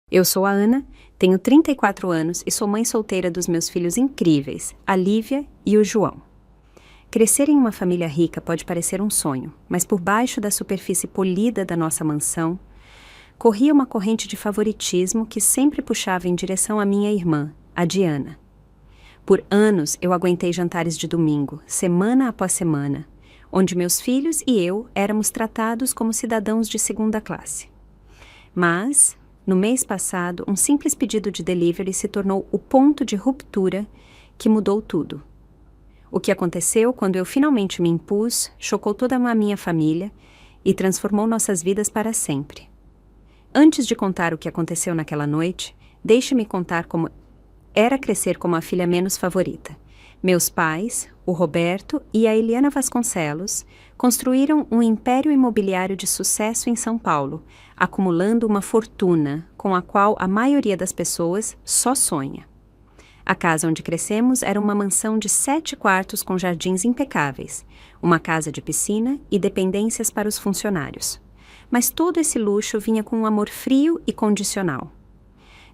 Eu sou a Ana, tenho 34 anos e sou mãe solteira dos meus filhos incríveis, a Lívia e o João. Crescer em uma família rica pode parecer um sonho, mas por baixo da superfície polida da nossa mansão, corria uma corrente de favoritismo que sempre puxava em direção à minha irmã, a Diana. Por anos eu aguentei jantares de domingo, semana após semana, onde meus filhos e eu éramos tratados como cidadãos de segunda classe. Mas, no mês passado, um simples pedido de delivery se tornou o ponto de ruptura que mudou tudo. O que aconteceu quando eu finalmente me impus chocou toda a minha família e transformou nossas vidas para sempre. Antes de contar o que aconteceu naquela noite, deixe-me contar como era crescer como a filha menos favorita. Meus pais, o Roberto e a Eliana Vasconcelos, construíram um império imobiliário de sucesso em São Paulo, acumulando uma fortuna com a qual a maioria das pessoas só sonha. A casa onde crescemos era uma mansão de 7 quartos com jardins impecáveis, uma casa de piscina e dependências para os funcionários. Mas todo esse luxo vinha com um amor frio e condicional.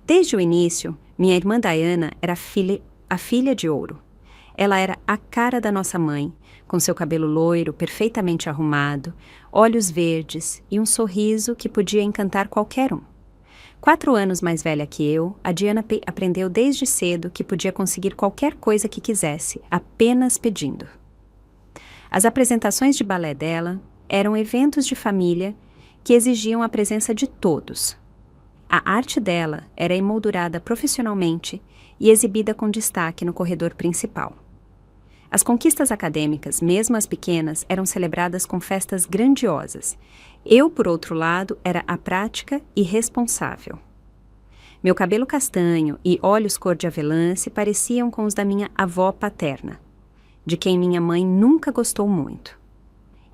Desde o início, minha irmã Diana era a filha de ouro. Ela era a cara da nossa mãe, com seu cabelo loiro, perfeitamente arrumado, olhos verdes e um sorriso que podia encantar qualquer um. 4 anos mais velha que eu, a Diana aprendeu desde cedo que podia conseguir qualquer coisa que quisesse, apenas pedindo. As apresentações de balé dela eram eventos de família que exigiam a presença de todos. A arte dela era emoldurada profissionalmente e exibida com destaque no corredor principal. As conquistas acadêmicas, mesmo as pequenas, eram celebradas com festas grandiosas. Eu, por outro lado, era a prática e responsável. Meu cabelo castanho e olhos cor de avelã se pareciam com os da minha avó paterna, de quem minha mãe nunca gostou muito.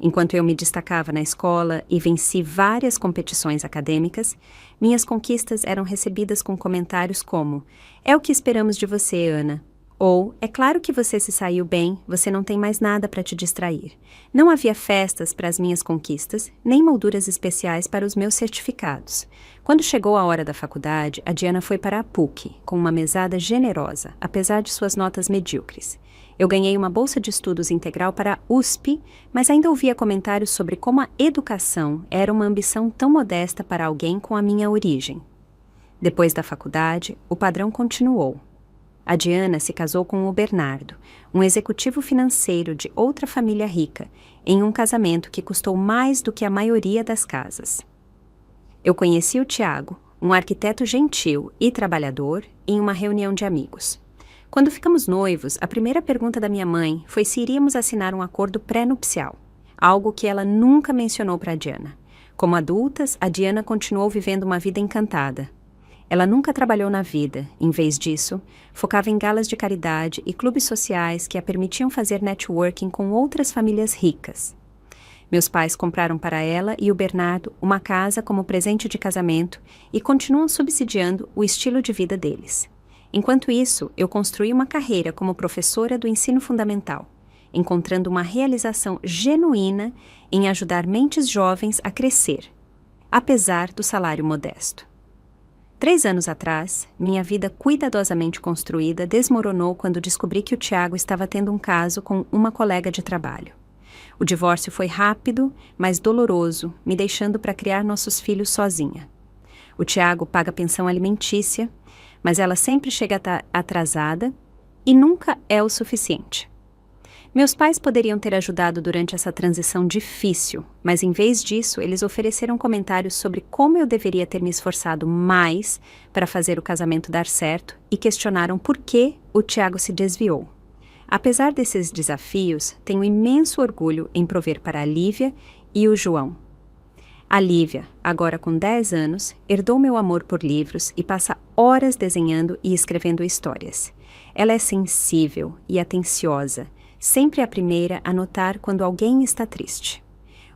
Enquanto eu me destacava na escola e venci várias competições acadêmicas, minhas conquistas eram recebidas com comentários como: "É o que esperamos de você, Ana." Ou, "É claro que você se saiu bem, você não tem mais nada para te distrair." Não havia festas para as minhas conquistas, nem molduras especiais para os meus certificados. Quando chegou a hora da faculdade, a Diana foi para a PUC, com uma mesada generosa, apesar de suas notas medíocres. Eu ganhei uma bolsa de estudos integral para a USP, mas ainda ouvia comentários sobre como a educação era uma ambição tão modesta para alguém com a minha origem. Depois da faculdade, o padrão continuou. A Diana se casou com o Bernardo, um executivo financeiro de outra família rica, em um casamento que custou mais do que a maioria das casas. Eu conheci o Tiago, um arquiteto gentil e trabalhador, em uma reunião de amigos. Quando ficamos noivos, a primeira pergunta da minha mãe foi se iríamos assinar um acordo pré-nupcial, algo que ela nunca mencionou para a Diana. Como adultas, a Diana continuou vivendo uma vida encantada. Ela nunca trabalhou na vida, em vez disso, focava em galas de caridade e clubes sociais que a permitiam fazer networking com outras famílias ricas. Meus pais compraram para ela e o Bernardo uma casa como presente de casamento e continuam subsidiando o estilo de vida deles. Enquanto isso, eu construí uma carreira como professora do ensino fundamental, encontrando uma realização genuína em ajudar mentes jovens a crescer, apesar do salário modesto. 3 anos atrás, minha vida cuidadosamente construída desmoronou quando descobri que o Tiago estava tendo um caso com uma colega de trabalho. O divórcio foi rápido, mas doloroso, me deixando para criar nossos filhos sozinha. O Tiago paga pensão alimentícia, mas ela sempre chega atrasada e nunca é o suficiente. Meus pais poderiam ter ajudado durante essa transição difícil, mas em vez disso, eles ofereceram comentários sobre como eu deveria ter me esforçado mais para fazer o casamento dar certo e questionaram por que o Tiago se desviou. Apesar desses desafios, tenho imenso orgulho em prover para a Lívia e o João. A Lívia, agora com 10 anos, herdou meu amor por livros e passa horas desenhando e escrevendo histórias. Ela é sensível e atenciosa, sempre a primeira a notar quando alguém está triste.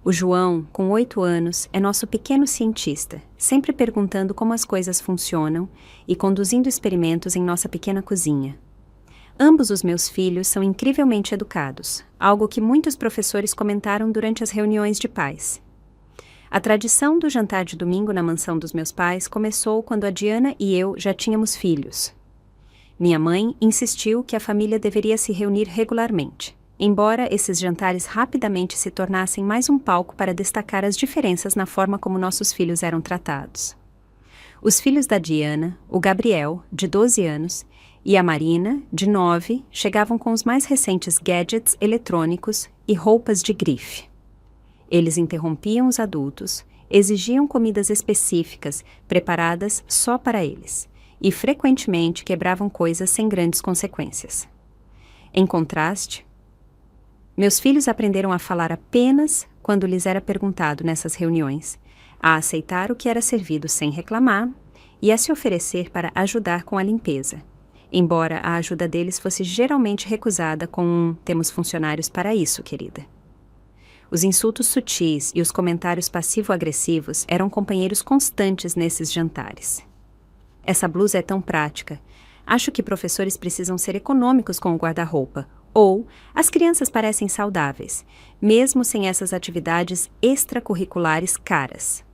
O João, com 8 anos, é nosso pequeno cientista, sempre perguntando como as coisas funcionam e conduzindo experimentos em nossa pequena cozinha. Ambos os meus filhos são incrivelmente educados, algo que muitos professores comentaram durante as reuniões de pais. A tradição do jantar de domingo na mansão dos meus pais começou quando a Diana e eu já tínhamos filhos. Minha mãe insistiu que a família deveria se reunir regularmente, embora esses jantares rapidamente se tornassem mais um palco para destacar as diferenças na forma como nossos filhos eram tratados. Os filhos da Diana, o Gabriel, de 12 anos, e a Marina, de 9, chegavam com os mais recentes gadgets eletrônicos e roupas de grife. Eles interrompiam os adultos, exigiam comidas específicas, preparadas só para eles, e frequentemente quebravam coisas sem grandes consequências. Em contraste, meus filhos aprenderam a falar apenas quando lhes era perguntado nessas reuniões, a aceitar o que era servido sem reclamar e a se oferecer para ajudar com a limpeza, embora a ajuda deles fosse geralmente recusada com "temos funcionários para isso, querida". Os insultos sutis e os comentários passivo-agressivos eram companheiros constantes nesses jantares. Essa blusa é tão prática. Acho que professores precisam ser econômicos com o guarda-roupa. Ou, as crianças parecem saudáveis, mesmo sem essas atividades extracurriculares caras.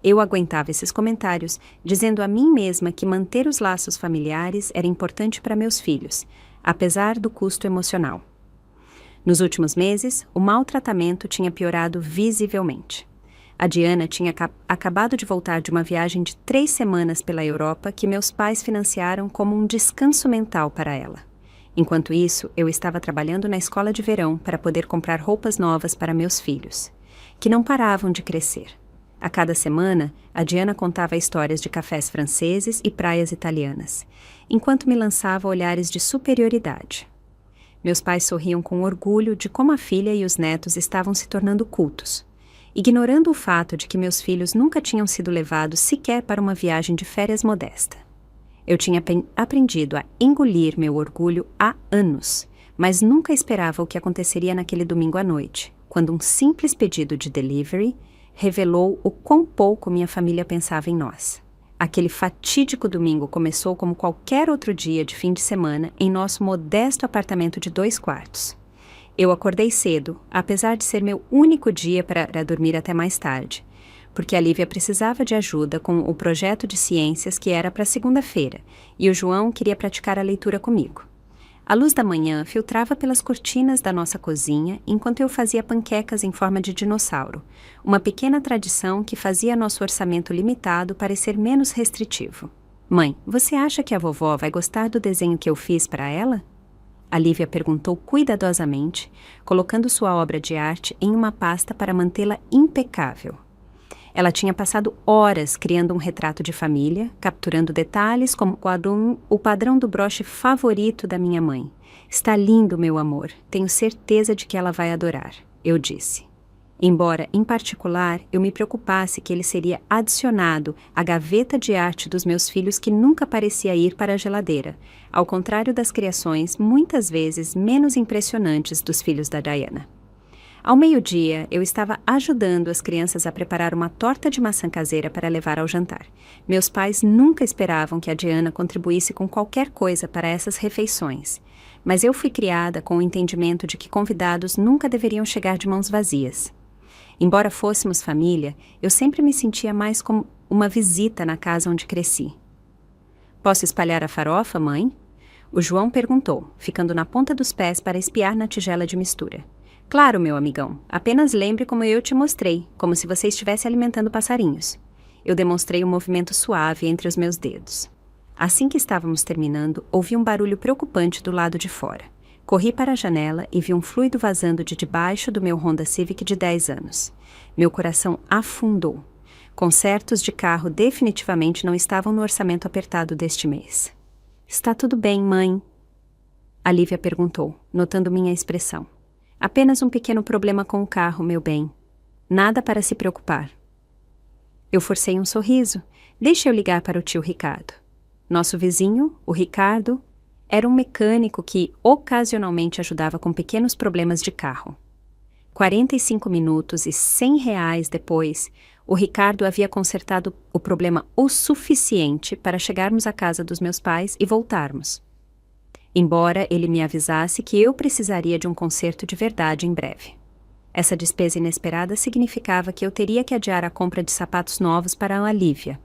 Eu aguentava esses comentários, dizendo a mim mesma que manter os laços familiares era importante para meus filhos, apesar do custo emocional. Nos últimos meses, o maltratamento tinha piorado visivelmente. A Diana tinha acabado de voltar de uma viagem de 3 semanas pela Europa que meus pais financiaram como um descanso mental para ela. Enquanto isso, eu estava trabalhando na escola de verão para poder comprar roupas novas para meus filhos, que não paravam de crescer. A cada semana, a Diana contava histórias de cafés franceses e praias italianas, enquanto me lançava olhares de superioridade. Meus pais sorriam com orgulho de como a filha e os netos estavam se tornando cultos, ignorando o fato de que meus filhos nunca tinham sido levados sequer para uma viagem de férias modesta. Eu tinha aprendido a engolir meu orgulho há anos, mas nunca esperava o que aconteceria naquele domingo à noite, quando um simples pedido de delivery revelou o quão pouco minha família pensava em nós. Aquele fatídico domingo começou como qualquer outro dia de fim de semana em nosso modesto apartamento de 2 quartos. Eu acordei cedo, apesar de ser meu único dia para dormir até mais tarde, porque a Lívia precisava de ajuda com o projeto de ciências que era para segunda-feira, e o João queria praticar a leitura comigo. A luz da manhã filtrava pelas cortinas da nossa cozinha enquanto eu fazia panquecas em forma de dinossauro, uma pequena tradição que fazia nosso orçamento limitado parecer menos restritivo. "Mãe, você acha que a vovó vai gostar do desenho que eu fiz para ela?" A Lívia perguntou cuidadosamente, colocando sua obra de arte em uma pasta para mantê-la impecável. Ela tinha passado horas criando um retrato de família, capturando detalhes como o padrão do broche favorito da minha mãe. "Está lindo, meu amor. Tenho certeza de que ela vai adorar", eu disse. Embora, em particular, eu me preocupasse que ele seria adicionado à gaveta de arte dos meus filhos que nunca parecia ir para a geladeira, ao contrário das criações muitas vezes menos impressionantes dos filhos da Diana. Ao meio-dia, eu estava ajudando as crianças a preparar uma torta de maçã caseira para levar ao jantar. Meus pais nunca esperavam que a Diana contribuísse com qualquer coisa para essas refeições, mas eu fui criada com o entendimento de que convidados nunca deveriam chegar de mãos vazias. Embora fôssemos família, eu sempre me sentia mais como uma visita na casa onde cresci. "Posso espalhar a farofa, mãe?" O João perguntou, ficando na ponta dos pés para espiar na tigela de mistura. "Claro, meu amigão. Apenas lembre como eu te mostrei, como se você estivesse alimentando passarinhos." Eu demonstrei um movimento suave entre os meus dedos. Assim que estávamos terminando, ouvi um barulho preocupante do lado de fora. Corri para a janela e vi um fluido vazando de debaixo do meu Honda Civic de 10 anos. Meu coração afundou. Consertos de carro definitivamente não estavam no orçamento apertado deste mês. "Está tudo bem, mãe?" A Lívia perguntou, notando minha expressão. "Apenas um pequeno problema com o carro, meu bem. Nada para se preocupar." Eu forcei um sorriso. "Deixe eu ligar para o tio Ricardo." Nosso vizinho, o Ricardo, era um mecânico que ocasionalmente ajudava com pequenos problemas de carro. 45 minutos e R$ 100 depois, o Ricardo havia consertado o problema o suficiente para chegarmos à casa dos meus pais e voltarmos. Embora ele me avisasse que eu precisaria de um conserto de verdade em breve. Essa despesa inesperada significava que eu teria que adiar a compra de sapatos novos para a Lívia,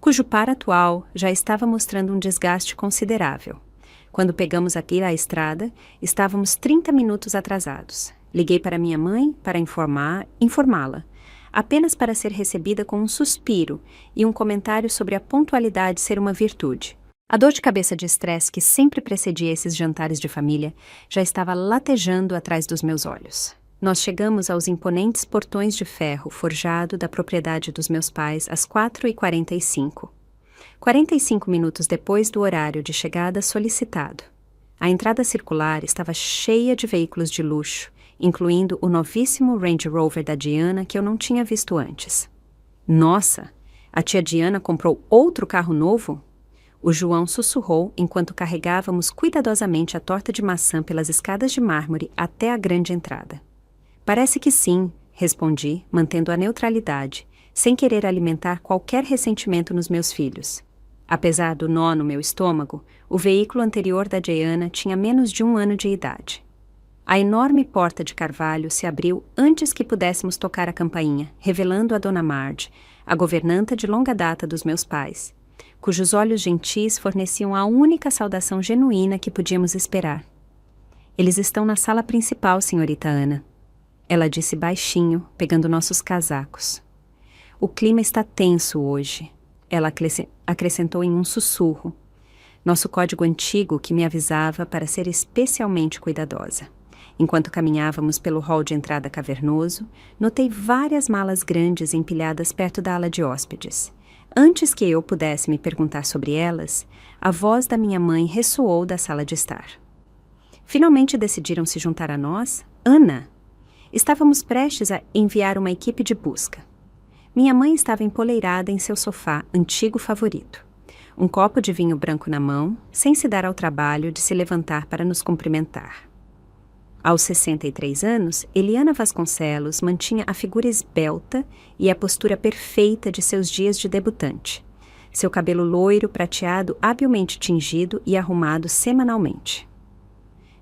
cujo par atual já estava mostrando um desgaste considerável. Quando pegamos aqui a estrada, estávamos 30 minutos atrasados. Liguei para minha mãe para informá-la, apenas para ser recebida com um suspiro e um comentário sobre a pontualidade ser uma virtude. A dor de cabeça de estresse que sempre precedia esses jantares de família já estava latejando atrás dos meus olhos. Nós chegamos aos imponentes portões de ferro forjado da propriedade dos meus pais às 4h45. 45 minutos depois do horário de chegada solicitado. A entrada circular estava cheia de veículos de luxo, incluindo o novíssimo Range Rover da Diana que eu não tinha visto antes. Nossa, a tia Diana comprou outro carro novo? O João sussurrou enquanto carregávamos cuidadosamente a torta de maçã pelas escadas de mármore até a grande entrada. Parece que sim, respondi, mantendo a neutralidade, sem querer alimentar qualquer ressentimento nos meus filhos. Apesar do nó no meu estômago, o veículo anterior da Diana tinha menos de 1 ano de idade. A enorme porta de carvalho se abriu antes que pudéssemos tocar a campainha, revelando a Dona Marge, a governanta de longa data dos meus pais, cujos olhos gentis forneciam a única saudação genuína que podíamos esperar. Eles estão na sala principal, senhorita Ana. Ela disse baixinho, pegando nossos casacos. O clima está tenso hoje. Ela acrescentou em um sussurro. Nosso código antigo que me avisava para ser especialmente cuidadosa. Enquanto caminhávamos pelo hall de entrada cavernoso, notei várias malas grandes empilhadas perto da ala de hóspedes. Antes que eu pudesse me perguntar sobre elas, a voz da minha mãe ressoou da sala de estar. Finalmente decidiram se juntar a nós? Ana! Estávamos prestes a enviar uma equipe de busca. Minha mãe estava empoleirada em seu sofá antigo favorito. Um copo de vinho branco na mão, sem se dar ao trabalho de se levantar para nos cumprimentar. Aos 63 anos, Eliana Vasconcelos mantinha a figura esbelta e a postura perfeita de seus dias de debutante. Seu cabelo loiro prateado habilmente tingido e arrumado semanalmente.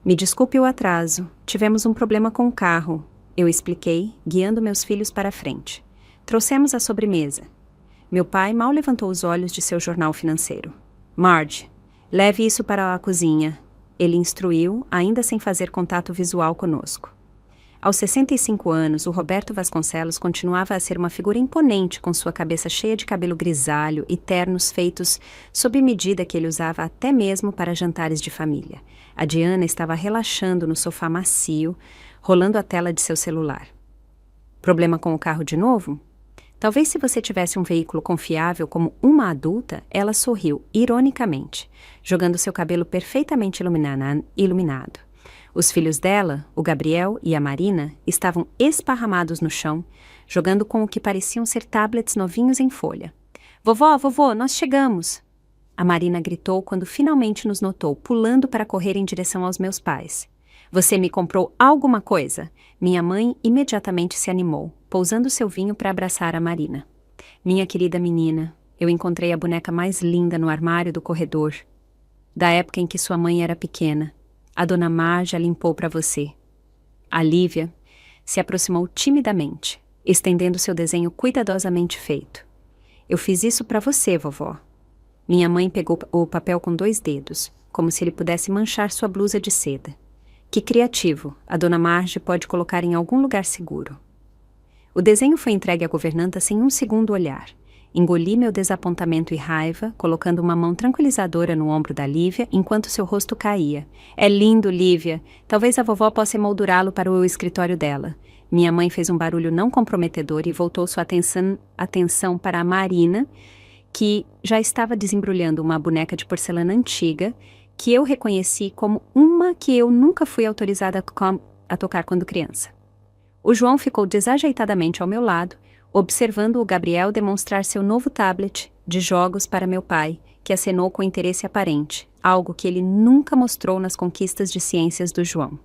Me desculpe o atraso, tivemos um problema com o carro, eu expliquei, guiando meus filhos para a frente. Trouxemos a sobremesa. Meu pai mal levantou os olhos de seu jornal financeiro. Marge, leve isso para a cozinha. Ele instruiu, ainda sem fazer contato visual conosco. Aos 65 anos, o Roberto Vasconcelos continuava a ser uma figura imponente com sua cabeça cheia de cabelo grisalho e ternos feitos sob medida que ele usava até mesmo para jantares de família. A Diana estava relaxando no sofá macio, rolando a tela de seu celular. Problema com o carro de novo? Talvez se você tivesse um veículo confiável como uma adulta, ela sorriu ironicamente, jogando seu cabelo perfeitamente iluminado. Os filhos dela, o Gabriel e a Marina, estavam esparramados no chão, jogando com o que pareciam ser tablets novinhos em folha. Vovó, vovô, nós chegamos! A Marina gritou quando finalmente nos notou, pulando para correr em direção aos meus pais. Você me comprou alguma coisa? Minha mãe imediatamente se animou, pousando seu vinho para abraçar a Marina. Minha querida menina, eu encontrei a boneca mais linda no armário do corredor, da época em que sua mãe era pequena. A Dona Marge a limpou para você. A Lívia se aproximou timidamente, estendendo seu desenho cuidadosamente feito. Eu fiz isso para você, vovó. Minha mãe pegou o papel com 2 dedos, como se ele pudesse manchar sua blusa de seda. Que criativo, a Dona Marge pode colocar em algum lugar seguro. O desenho foi entregue à governanta sem um segundo olhar. Engoli meu desapontamento e raiva, colocando uma mão tranquilizadora no ombro da Lívia enquanto seu rosto caía. É lindo, Lívia. Talvez a vovó possa emoldurá-lo para o escritório dela. Minha mãe fez um barulho não comprometedor e voltou sua atenção para a Marina, que já estava desembrulhando uma boneca de porcelana antiga, que eu reconheci como uma que eu nunca fui autorizada a tocar quando criança. O João ficou desajeitadamente ao meu lado, observando o Gabriel demonstrar seu novo tablet de jogos para meu pai, que acenou com interesse aparente, algo que ele nunca mostrou nas conquistas de ciências do João.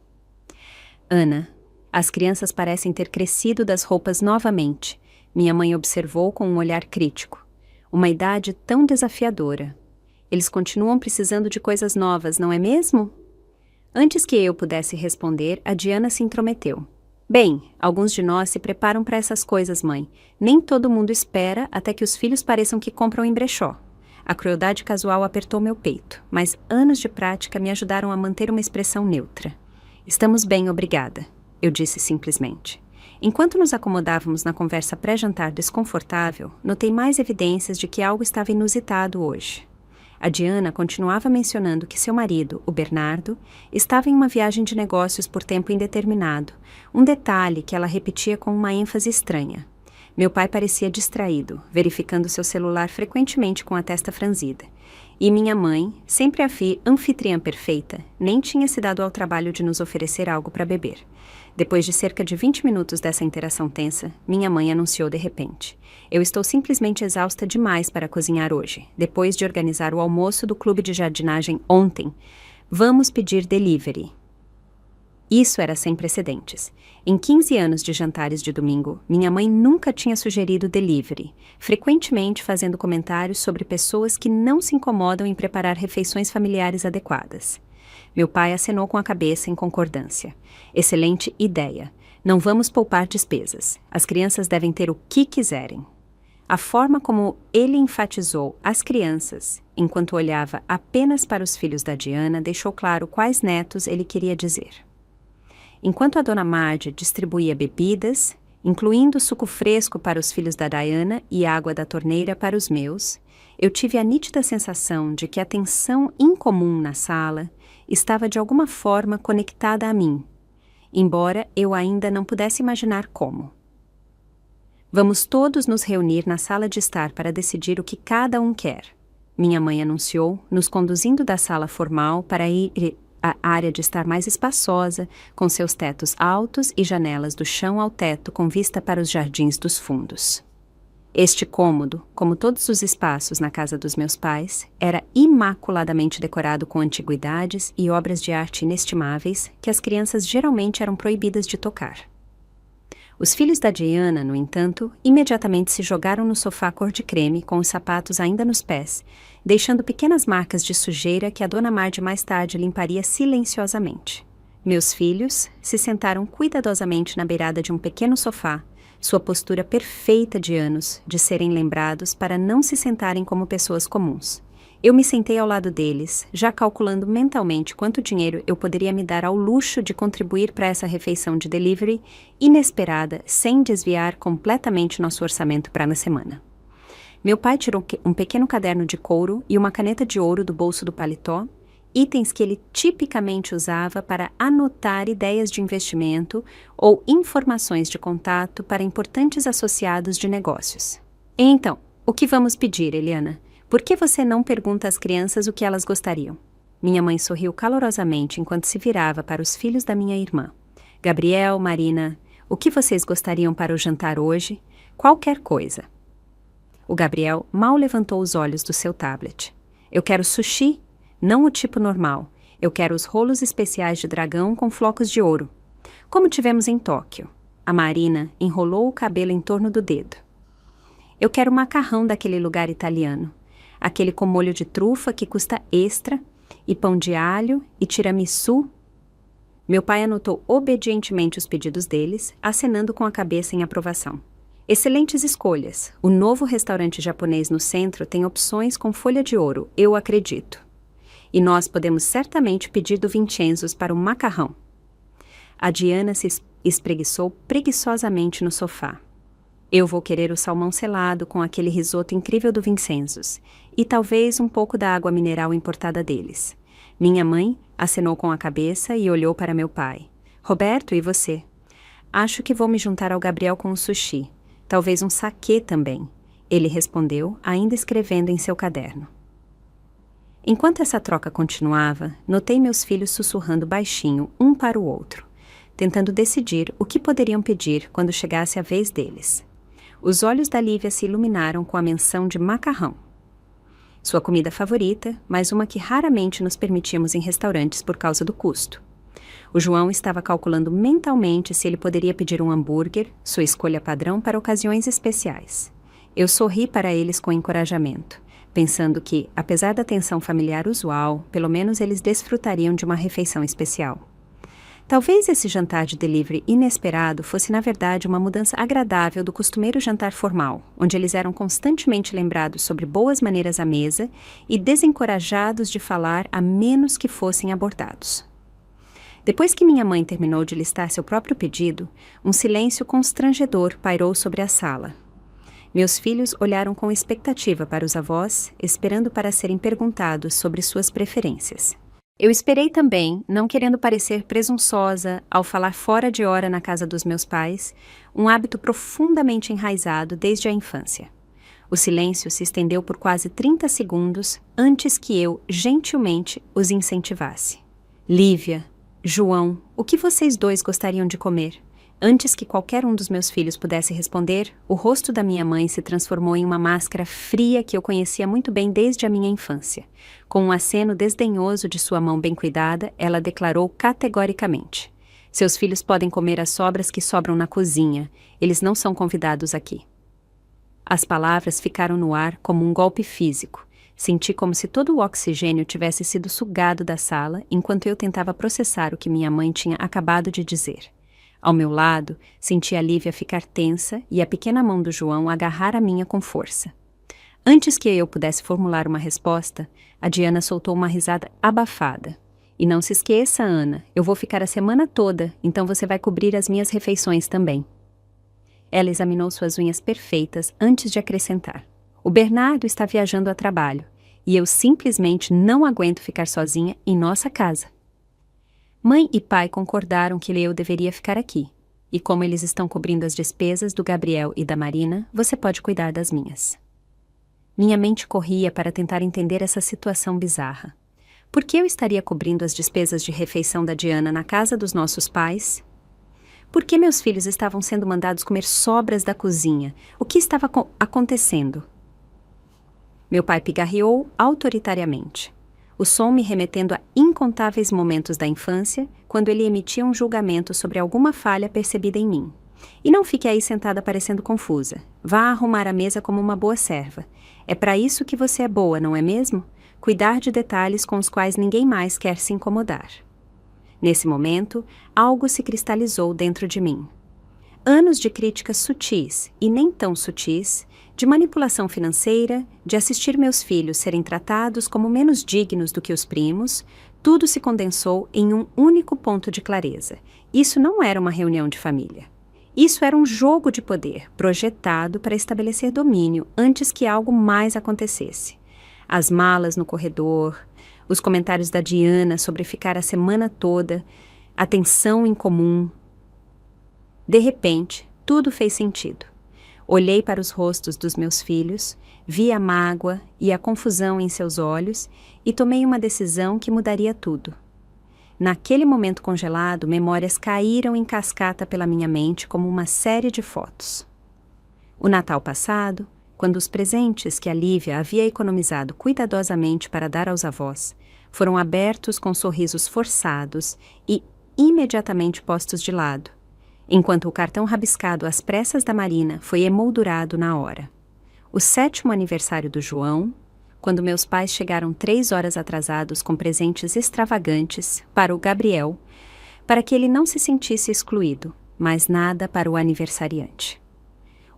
Ana, as crianças parecem ter crescido das roupas novamente, minha mãe observou com um olhar crítico. Uma idade tão desafiadora. Eles continuam precisando de coisas novas, não é mesmo? Antes que eu pudesse responder, a Diana se intrometeu. Bem, alguns de nós se preparam para essas coisas, mãe. Nem todo mundo espera até que os filhos pareçam que compram em brechó. A crueldade casual apertou meu peito, mas anos de prática me ajudaram a manter uma expressão neutra. Estamos bem, obrigada, eu disse simplesmente. Enquanto nos acomodávamos na conversa pré-jantar desconfortável, notei mais evidências de que algo estava inusitado hoje. A Diana continuava mencionando que seu marido, o Bernardo, estava em uma viagem de negócios por tempo indeterminado, um detalhe que ela repetia com uma ênfase estranha. Meu pai parecia distraído, verificando seu celular frequentemente com a testa franzida. E minha mãe, sempre a anfitriã perfeita, nem tinha se dado ao trabalho de nos oferecer algo para beber. Depois de cerca de 20 minutos dessa interação tensa, minha mãe anunciou de repente: eu estou simplesmente exausta demais para cozinhar hoje, depois de organizar o almoço do clube de jardinagem ontem. Vamos pedir delivery. Isso era sem precedentes. Em 15 anos de jantares de domingo, minha mãe nunca tinha sugerido delivery, frequentemente fazendo comentários sobre pessoas que não se incomodam em preparar refeições familiares adequadas. Meu pai acenou com a cabeça em concordância. Excelente ideia. Não vamos poupar despesas. As crianças devem ter o que quiserem. A forma como ele enfatizou as crianças, enquanto olhava apenas para os filhos da Diana, deixou claro quais netos ele queria dizer. Enquanto a dona Marge distribuía bebidas, incluindo suco fresco para os filhos da Diana e água da torneira para os meus, eu tive a nítida sensação de que a tensão incomum na sala estava de alguma forma conectada a mim, embora eu ainda não pudesse imaginar como. Vamos todos nos reunir na sala de estar para decidir o que cada um quer, minha mãe anunciou, nos conduzindo da sala formal para ir à área de estar mais espaçosa, com seus tetos altos e janelas do chão ao teto com vista para os jardins dos fundos. Este cômodo, como todos os espaços na casa dos meus pais, era imaculadamente decorado com antiguidades e obras de arte inestimáveis que as crianças geralmente eram proibidas de tocar. Os filhos da Diana, no entanto, imediatamente se jogaram no sofá cor de creme com os sapatos ainda nos pés, deixando pequenas marcas de sujeira que a dona Marge mais tarde limparia silenciosamente. Meus filhos se sentaram cuidadosamente na beirada de um pequeno sofá, sua postura perfeita de anos de serem lembrados para não se sentarem como pessoas comuns. Eu me sentei ao lado deles, já calculando mentalmente quanto dinheiro eu poderia me dar ao luxo de contribuir para essa refeição de delivery inesperada, sem desviar completamente nosso orçamento para a semana. Meu pai tirou um pequeno caderno de couro e uma caneta de ouro do bolso do paletó, itens que ele tipicamente usava para anotar ideias de investimento ou informações de contato para importantes associados de negócios. Então, o que vamos pedir, Eliana? Por que você não pergunta às crianças o que elas gostariam? Minha mãe sorriu calorosamente enquanto se virava para os filhos da minha irmã. Gabriel, Marina, o que vocês gostariam para o jantar hoje? Qualquer coisa. O Gabriel mal levantou os olhos do seu tablet. Eu quero sushi, não o tipo normal. Eu quero os rolos especiais de dragão com flocos de ouro, como tivemos em Tóquio. A Marina enrolou o cabelo em torno do dedo. Eu quero macarrão daquele lugar italiano. Aquele com molho de trufa que custa extra, e pão de alho, e tiramisu. Meu pai anotou obedientemente os pedidos deles, acenando com a cabeça em aprovação. Excelentes escolhas. O novo restaurante japonês no centro tem opções com folha de ouro, eu acredito. E nós podemos certamente pedir do Vincenzo's para o macarrão. A Diana se espreguiçou preguiçosamente no sofá. Eu vou querer o salmão selado com aquele risoto incrível do Vincenzo's e talvez um pouco da água mineral importada deles. Minha mãe acenou com a cabeça e olhou para meu pai. Roberto, e você? Acho que vou me juntar ao Gabriel com o sushi. Talvez um saquê também. Ele respondeu, ainda escrevendo em seu caderno. Enquanto essa troca continuava, notei meus filhos sussurrando baixinho um para o outro, tentando decidir o que poderiam pedir quando chegasse a vez deles. Os olhos da Lívia se iluminaram com a menção de macarrão. Sua comida favorita, mas uma que raramente nos permitíamos em restaurantes por causa do custo. O João estava calculando mentalmente se ele poderia pedir um hambúrguer, sua escolha padrão para ocasiões especiais. Eu sorri para eles com encorajamento, pensando que, apesar da tensão familiar usual, pelo menos eles desfrutariam de uma refeição especial. Talvez esse jantar de delivery inesperado fosse, na verdade, uma mudança agradável do costumeiro jantar formal, onde eles eram constantemente lembrados sobre boas maneiras à mesa e desencorajados de falar a menos que fossem abordados. Depois que minha mãe terminou de listar seu próprio pedido, um silêncio constrangedor pairou sobre a sala. Meus filhos olharam com expectativa para os avós, esperando para serem perguntados sobre suas preferências. Eu esperei também, não querendo parecer presunçosa ao falar fora de hora na casa dos meus pais, um hábito profundamente enraizado desde a infância. O silêncio se estendeu por quase 30 segundos antes que eu, gentilmente, os incentivasse. Lívia, João, o que vocês dois gostariam de comer? Antes que qualquer um dos meus filhos pudesse responder, o rosto da minha mãe se transformou em uma máscara fria que eu conhecia muito bem desde a minha infância. Com um aceno desdenhoso de sua mão bem cuidada, ela declarou categoricamente: "Seus filhos podem comer as sobras que sobram na cozinha. Eles não são convidados aqui." As palavras ficaram no ar como um golpe físico. Senti como se todo o oxigênio tivesse sido sugado da sala enquanto eu tentava processar o que minha mãe tinha acabado de dizer. Ao meu lado, senti a Lívia ficar tensa e a pequena mão do João agarrar a minha com força. Antes que eu pudesse formular uma resposta, a Diana soltou uma risada abafada. "E não se esqueça, Ana, eu vou ficar a semana toda, então você vai cobrir as minhas refeições também." Ela examinou suas unhas perfeitas antes de acrescentar: "O Bernardo está viajando a trabalho, e eu simplesmente não aguento ficar sozinha em nossa casa." Mãe e pai concordaram que eu deveria ficar aqui, e como eles estão cobrindo as despesas do Gabriel e da Marina, você pode cuidar das minhas. Minha mente corria para tentar entender essa situação bizarra. Por que eu estaria cobrindo as despesas de refeição da Diana na casa dos nossos pais? Por que meus filhos estavam sendo mandados comer sobras da cozinha? O que estava acontecendo? Meu pai pigarreou autoritariamente. O som me remetendo a incontáveis momentos da infância, quando ele emitia um julgamento sobre alguma falha percebida em mim. "E não fique aí sentada parecendo confusa. Vá arrumar a mesa como uma boa serva. É para isso que você é boa, não é mesmo? Cuidar de detalhes com os quais ninguém mais quer se incomodar." Nesse momento, algo se cristalizou dentro de mim. Anos de críticas sutis e nem tão sutis, de manipulação financeira, de assistir meus filhos serem tratados como menos dignos do que os primos, tudo se condensou em um único ponto de clareza. Isso não era uma reunião de família. Isso era um jogo de poder, projetado para estabelecer domínio antes que algo mais acontecesse. As malas no corredor, os comentários da Diana sobre ficar a semana toda, a tensão em comum. De repente, tudo fez sentido. Olhei para os rostos dos meus filhos, vi a mágoa e a confusão em seus olhos e tomei uma decisão que mudaria tudo. Naquele momento congelado, memórias caíram em cascata pela minha mente como uma série de fotos. O Natal passado, quando os presentes que a Lívia havia economizado cuidadosamente para dar aos avós foram abertos com sorrisos forçados e imediatamente postos de lado, enquanto o cartão rabiscado às pressas da Marina foi emoldurado na hora. O 7º aniversário do João, quando meus pais chegaram 3 horas atrasados com presentes extravagantes para o Gabriel, para que ele não se sentisse excluído, mas nada para o aniversariante.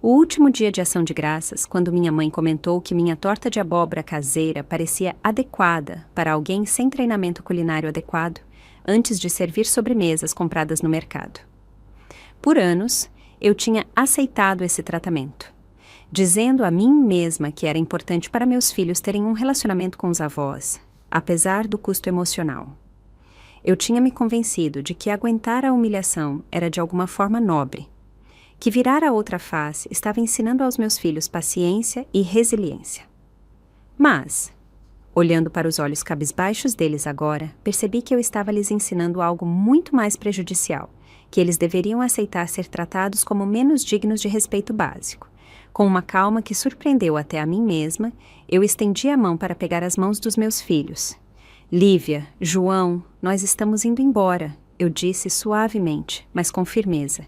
O último dia de ação de graças, quando minha mãe comentou que minha torta de abóbora caseira parecia adequada para alguém sem treinamento culinário adequado, antes de servir sobremesas compradas no mercado. Por anos, eu tinha aceitado esse tratamento, dizendo a mim mesma que era importante para meus filhos terem um relacionamento com os avós, apesar do custo emocional. Eu tinha me convencido de que aguentar a humilhação era de alguma forma nobre, que virar a outra face estava ensinando aos meus filhos paciência e resiliência. Mas, olhando para os olhos cabisbaixos deles agora, percebi que eu estava lhes ensinando algo muito mais prejudicial, que eles deveriam aceitar ser tratados como menos dignos de respeito básico. Com uma calma que surpreendeu até a mim mesma, eu estendi a mão para pegar as mãos dos meus filhos. "Lívia, João, nós estamos indo embora", eu disse suavemente, mas com firmeza.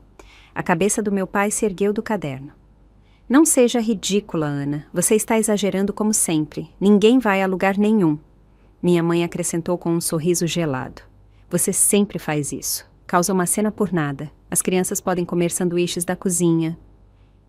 A cabeça do meu pai se ergueu do caderno. "Não seja ridícula, Ana. Você está exagerando como sempre. Ninguém vai a lugar nenhum." Minha mãe acrescentou com um sorriso gelado. "Você sempre faz isso. causa uma cena por nada. As crianças podem comer sanduíches da cozinha.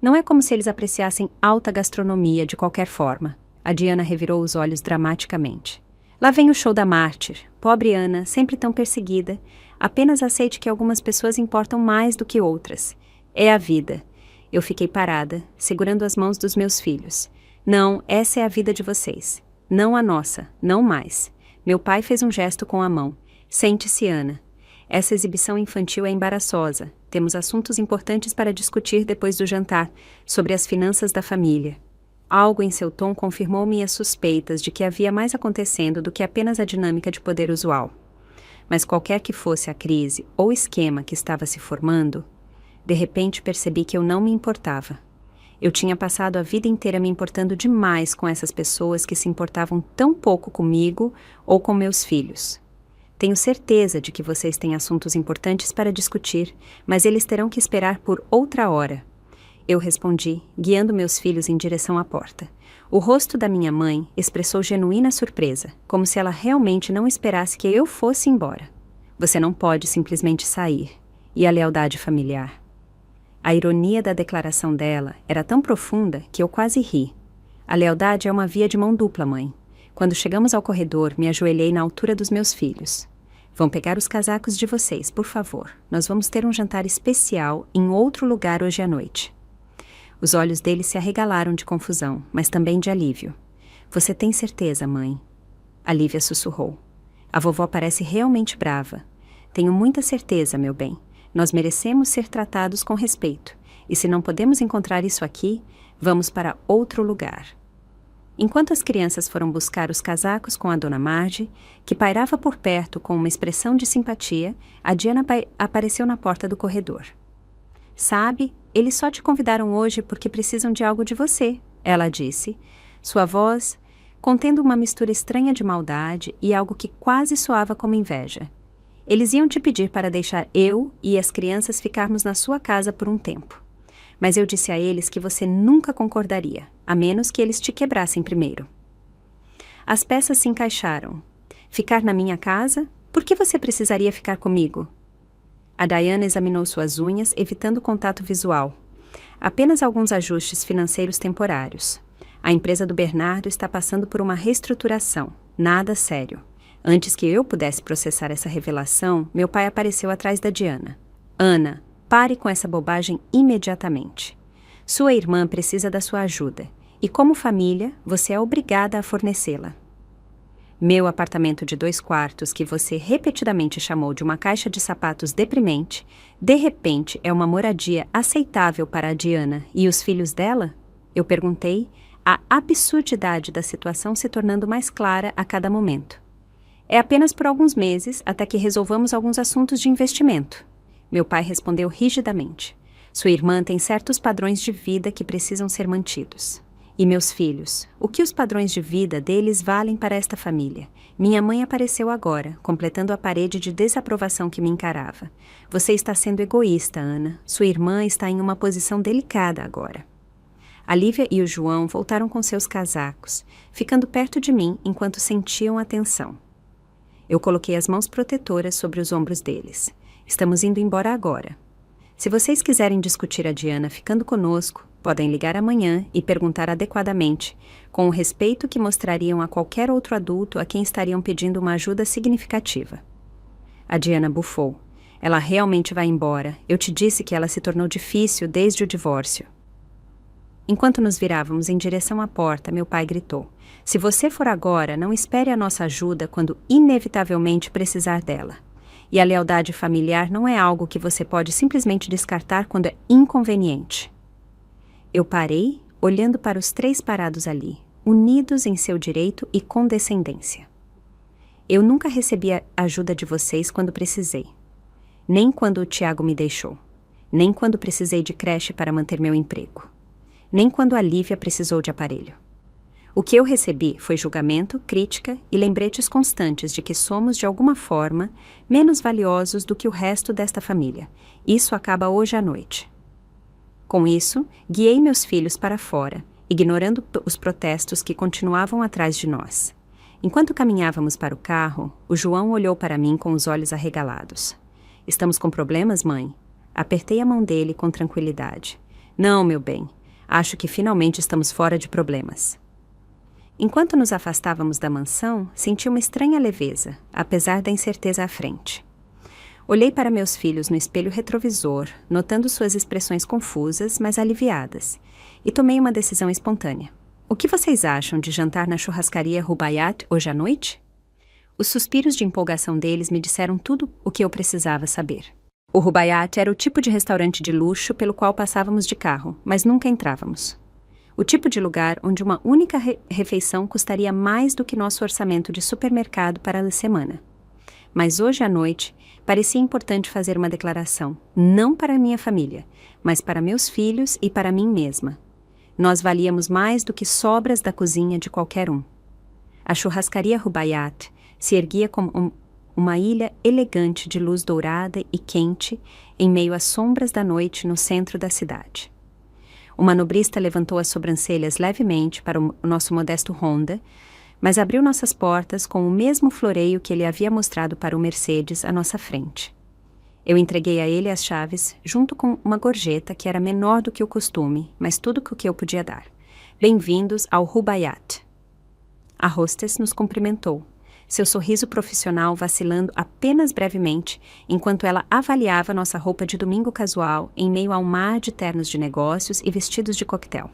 Não é como se eles apreciassem alta gastronomia de qualquer forma. A Diana revirou os olhos dramaticamente. Lá vem o show da mártir. Pobre Ana, sempre tão perseguida. Apenas aceite que algumas pessoas importam mais do que outras. É a vida. Eu fiquei parada, segurando as mãos dos meus filhos. Não, essa é a vida de vocês. Não a nossa, não mais. Meu pai fez um gesto com a mão. Sente-se, Ana. Essa exibição infantil é embaraçosa. Temos assuntos importantes para discutir depois do jantar, sobre as finanças da família. Algo em seu tom confirmou minhas suspeitas de que havia mais acontecendo do que apenas a dinâmica de poder usual. Mas qualquer que fosse a crise ou esquema que estava se formando, de repente percebi que eu não me importava. Eu tinha passado a vida inteira me importando demais com essas pessoas que se importavam tão pouco comigo ou com meus filhos. Tenho certeza de que vocês têm assuntos importantes para discutir, mas eles terão que esperar por outra hora. Eu respondi, guiando meus filhos em direção à porta. O rosto da minha mãe expressou genuína surpresa, como se ela realmente não esperasse que eu fosse embora. Você não pode simplesmente sair. E a lealdade familiar? A ironia da declaração dela era tão profunda que eu quase ri. A lealdade é uma via de mão dupla, mãe. Quando chegamos ao corredor, me ajoelhei na altura dos meus filhos. Vão pegar os casacos de vocês, por favor. Nós vamos ter um jantar especial em outro lugar hoje à noite. Os olhos dele se arregalaram de confusão, mas também de alívio. Você tem certeza, mãe? A Lívia sussurrou. A vovó parece realmente brava. Tenho muita certeza, meu bem. Nós merecemos ser tratados com respeito. E se não podemos encontrar isso aqui, vamos para outro lugar. Enquanto as crianças foram buscar os casacos com a dona Marge, que pairava por perto com uma expressão de simpatia, a Diana apareceu na porta do corredor. Sabe, eles só te convidaram hoje porque precisam de algo de você, ela disse, sua voz contendo uma mistura estranha de maldade e algo que quase soava como inveja. Eles iam te pedir para deixar eu e as crianças ficarmos na sua casa por um tempo. Mas eu disse a eles que você nunca concordaria, a menos que eles te quebrassem primeiro. As peças se encaixaram. Ficar na minha casa? Por que você precisaria ficar comigo? A Diana examinou suas unhas, evitando contato visual. Apenas alguns ajustes financeiros temporários. A empresa do Bernardo está passando por uma reestruturação. Nada sério. Antes que eu pudesse processar essa revelação, meu pai apareceu atrás da Diana. Ana, pare com essa bobagem imediatamente. Sua irmã precisa da sua ajuda. E como família, você é obrigada a fornecê-la. Meu apartamento de 2 quartos, que você repetidamente chamou de uma caixa de sapatos deprimente, de repente é uma moradia aceitável para a Diana e os filhos dela? Eu perguntei, a absurdidade da situação se tornando mais clara a cada momento. É apenas por alguns meses, até que resolvamos alguns assuntos de investimento. Meu pai respondeu rigidamente. Sua irmã tem certos padrões de vida que precisam ser mantidos. E meus filhos, o que os padrões de vida deles valem para esta família? Minha mãe apareceu agora, completando a parede de desaprovação que me encarava. Você está sendo egoísta, Ana. Sua irmã está em uma posição delicada agora. A Lívia e o João voltaram com seus casacos, ficando perto de mim enquanto sentiam a tensão. Eu coloquei as mãos protetoras sobre os ombros deles. Estamos indo embora agora. Se vocês quiserem discutir a Diana ficando conosco, podem ligar amanhã e perguntar adequadamente, com o respeito que mostrariam a qualquer outro adulto a quem estariam pedindo uma ajuda significativa. A Diana bufou. Ela realmente vai embora. Eu te disse que ela se tornou difícil desde o divórcio. Enquanto nos virávamos em direção à porta, meu pai gritou. Se você for agora, não espere a nossa ajuda quando inevitavelmente precisar dela. E a lealdade familiar não é algo que você pode simplesmente descartar quando é inconveniente. Eu parei, olhando para os 3 parados ali, unidos em seu direito e condescendência. Eu nunca recebi a ajuda de vocês quando precisei. Nem quando o Tiago me deixou. Nem quando precisei de creche para manter meu emprego. Nem quando a Lívia precisou de aparelho. O que eu recebi foi julgamento, crítica e lembretes constantes de que somos, de alguma forma, menos valiosos do que o resto desta família. Isso acaba hoje à noite. Com isso, guiei meus filhos para fora, ignorando os protestos que continuavam atrás de nós. Enquanto caminhávamos para o carro, o João olhou para mim com os olhos arregalados. Estamos com problemas, mãe? Apertei a mão dele com tranquilidade. Não, meu bem. Acho que finalmente estamos fora de problemas. Enquanto nos afastávamos da mansão, senti uma estranha leveza, apesar da incerteza à frente. Olhei para meus filhos no espelho retrovisor, notando suas expressões confusas, mas aliviadas, e tomei uma decisão espontânea. O que vocês acham de jantar na churrascaria Rubaiyat hoje à noite? Os suspiros de empolgação deles me disseram tudo o que eu precisava saber. O Rubaiyat era o tipo de restaurante de luxo pelo qual passávamos de carro, mas nunca entrávamos. O tipo de lugar onde uma única refeição custaria mais do que nosso orçamento de supermercado para a semana. Mas hoje à noite, parecia importante fazer uma declaração, não para minha família, mas para meus filhos e para mim mesma. Nós valíamos mais do que sobras da cozinha de qualquer um. A churrascaria Rubaiyat se erguia como uma ilha elegante de luz dourada e quente em meio às sombras da noite no centro da cidade. O manobrista levantou as sobrancelhas levemente para o nosso modesto Honda, mas abriu nossas portas com o mesmo floreio que ele havia mostrado para o Mercedes à nossa frente. Eu entreguei a ele as chaves, junto com uma gorjeta que era menor do que o costume, mas tudo o que eu podia dar. Bem-vindos ao Rubaiyat. A hostess nos cumprimentou, seu sorriso profissional vacilando apenas brevemente, enquanto ela avaliava nossa roupa de domingo casual em meio a um mar de ternos de negócios e vestidos de coquetel.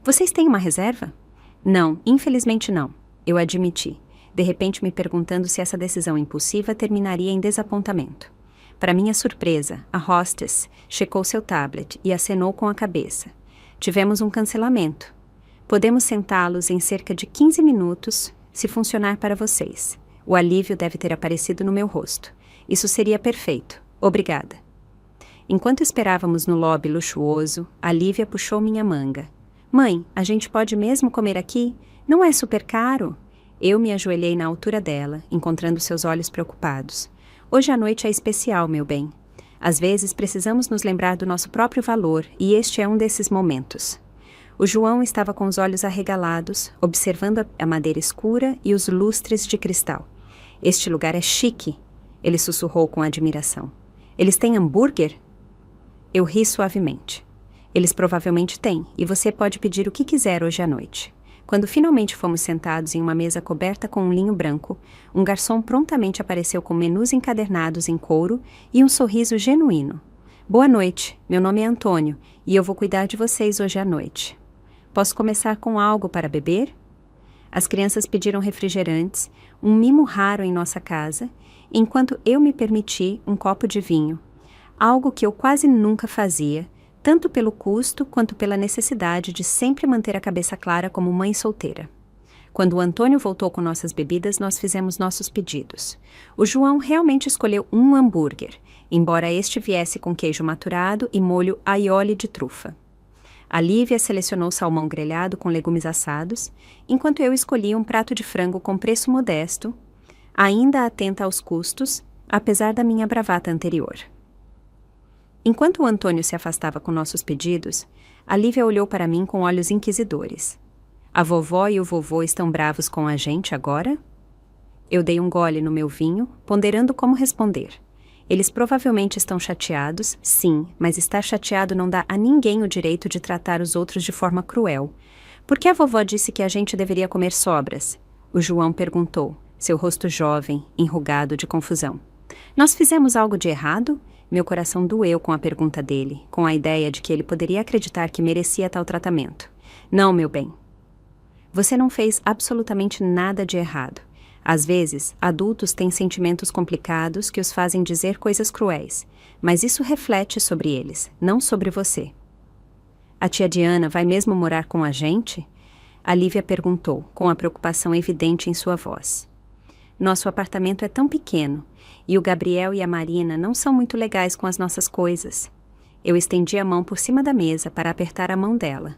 Vocês têm uma reserva? Não, infelizmente não, eu admiti, de repente me perguntando se essa decisão impulsiva terminaria em desapontamento. Para minha surpresa, a hostess checou seu tablet e acenou com a cabeça. Tivemos um cancelamento. Podemos sentá-los em cerca de 15 minutos, se funcionar para vocês. O alívio deve ter aparecido no meu rosto. Isso seria perfeito. Obrigada. Enquanto esperávamos no lobby luxuoso, a Lívia puxou minha manga. Mãe, a gente pode mesmo comer aqui? Não é super caro? Eu me ajoelhei na altura dela, encontrando seus olhos preocupados. Hoje à noite é especial, meu bem. Às vezes precisamos nos lembrar do nosso próprio valor, e este é um desses momentos. O João estava com os olhos arregalados, observando a madeira escura e os lustres de cristal. Este lugar é chique, ele sussurrou com admiração. Eles têm hambúrguer? Eu ri suavemente. Eles provavelmente têm, e você pode pedir o que quiser hoje à noite. Quando finalmente fomos sentados em uma mesa coberta com um linho branco, um garçom prontamente apareceu com menus encadernados em couro e um sorriso genuíno. Boa noite, meu nome é Antônio, e eu vou cuidar de vocês hoje à noite. Posso começar com algo para beber? As crianças pediram refrigerantes, um mimo raro em nossa casa, enquanto eu me permiti um copo de vinho, algo que eu quase nunca fazia, tanto pelo custo quanto pela necessidade de sempre manter a cabeça clara como mãe solteira. Quando o Antônio voltou com nossas bebidas, nós fizemos nossos pedidos. O João realmente escolheu um hambúrguer, embora este viesse com queijo maturado e molho aioli de trufa. A Lívia selecionou salmão grelhado com legumes assados, enquanto eu escolhi um prato de frango com preço modesto, ainda atenta aos custos, apesar da minha bravata anterior. Enquanto o Antônio se afastava com nossos pedidos, a Lívia olhou para mim com olhos inquisidores. A vovó e o vovô estão bravos com a gente agora? Eu dei um gole no meu vinho, ponderando como responder. Eles provavelmente estão chateados, sim, mas estar chateado não dá a ninguém o direito de tratar os outros de forma cruel. Por que a vovó disse que a gente deveria comer sobras? O João perguntou, seu rosto jovem, enrugado de confusão. Nós fizemos algo de errado? Meu coração doeu com a pergunta dele, com a ideia de que ele poderia acreditar que merecia tal tratamento. Não, meu bem. Você não fez absolutamente nada de errado. Às vezes, adultos têm sentimentos complicados que os fazem dizer coisas cruéis, mas isso reflete sobre eles, não sobre você. A tia Diana vai mesmo morar com a gente? A Lívia perguntou, com a preocupação evidente em sua voz. Nosso apartamento é tão pequeno, e o Gabriel e a Marina não são muito legais com as nossas coisas. Eu estendi a mão por cima da mesa para apertar a mão dela.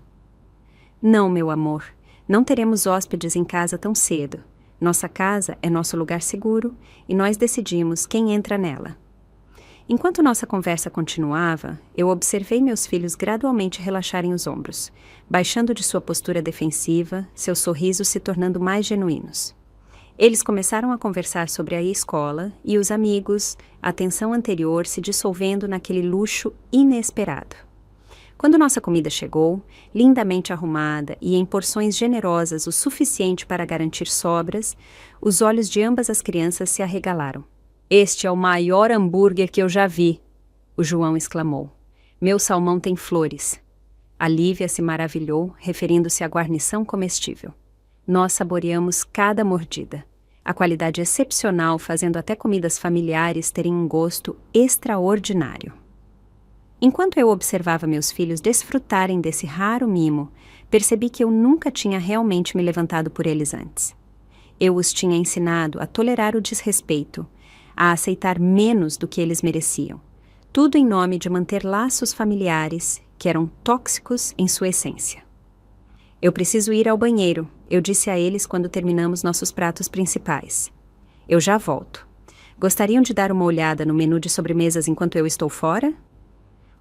Não, meu amor, não teremos hóspedes em casa tão cedo. Nossa casa é nosso lugar seguro e nós decidimos quem entra nela. Enquanto nossa conversa continuava, eu observei meus filhos gradualmente relaxarem os ombros, baixando de sua postura defensiva, seus sorrisos se tornando mais genuínos. Eles começaram a conversar sobre a escola e os amigos, a tensão anterior se dissolvendo naquele luxo inesperado. Quando nossa comida chegou, lindamente arrumada e em porções generosas o suficiente para garantir sobras, os olhos de ambas as crianças se arregalaram. "Este é o maior hambúrguer que eu já vi", o João exclamou. "Meu salmão tem flores." A Lívia se maravilhou, referindo-se à guarnição comestível. Nós saboreamos cada mordida. A qualidade excepcional, fazendo até comidas familiares terem um gosto extraordinário. Enquanto eu observava meus filhos desfrutarem desse raro mimo, percebi que eu nunca tinha realmente me levantado por eles antes. Eu os tinha ensinado a tolerar o desrespeito, a aceitar menos do que eles mereciam, tudo em nome de manter laços familiares que eram tóxicos em sua essência. "Eu preciso ir ao banheiro", eu disse a eles quando terminamos nossos pratos principais. "Eu já volto. Gostariam de dar uma olhada no menu de sobremesas enquanto eu estou fora?"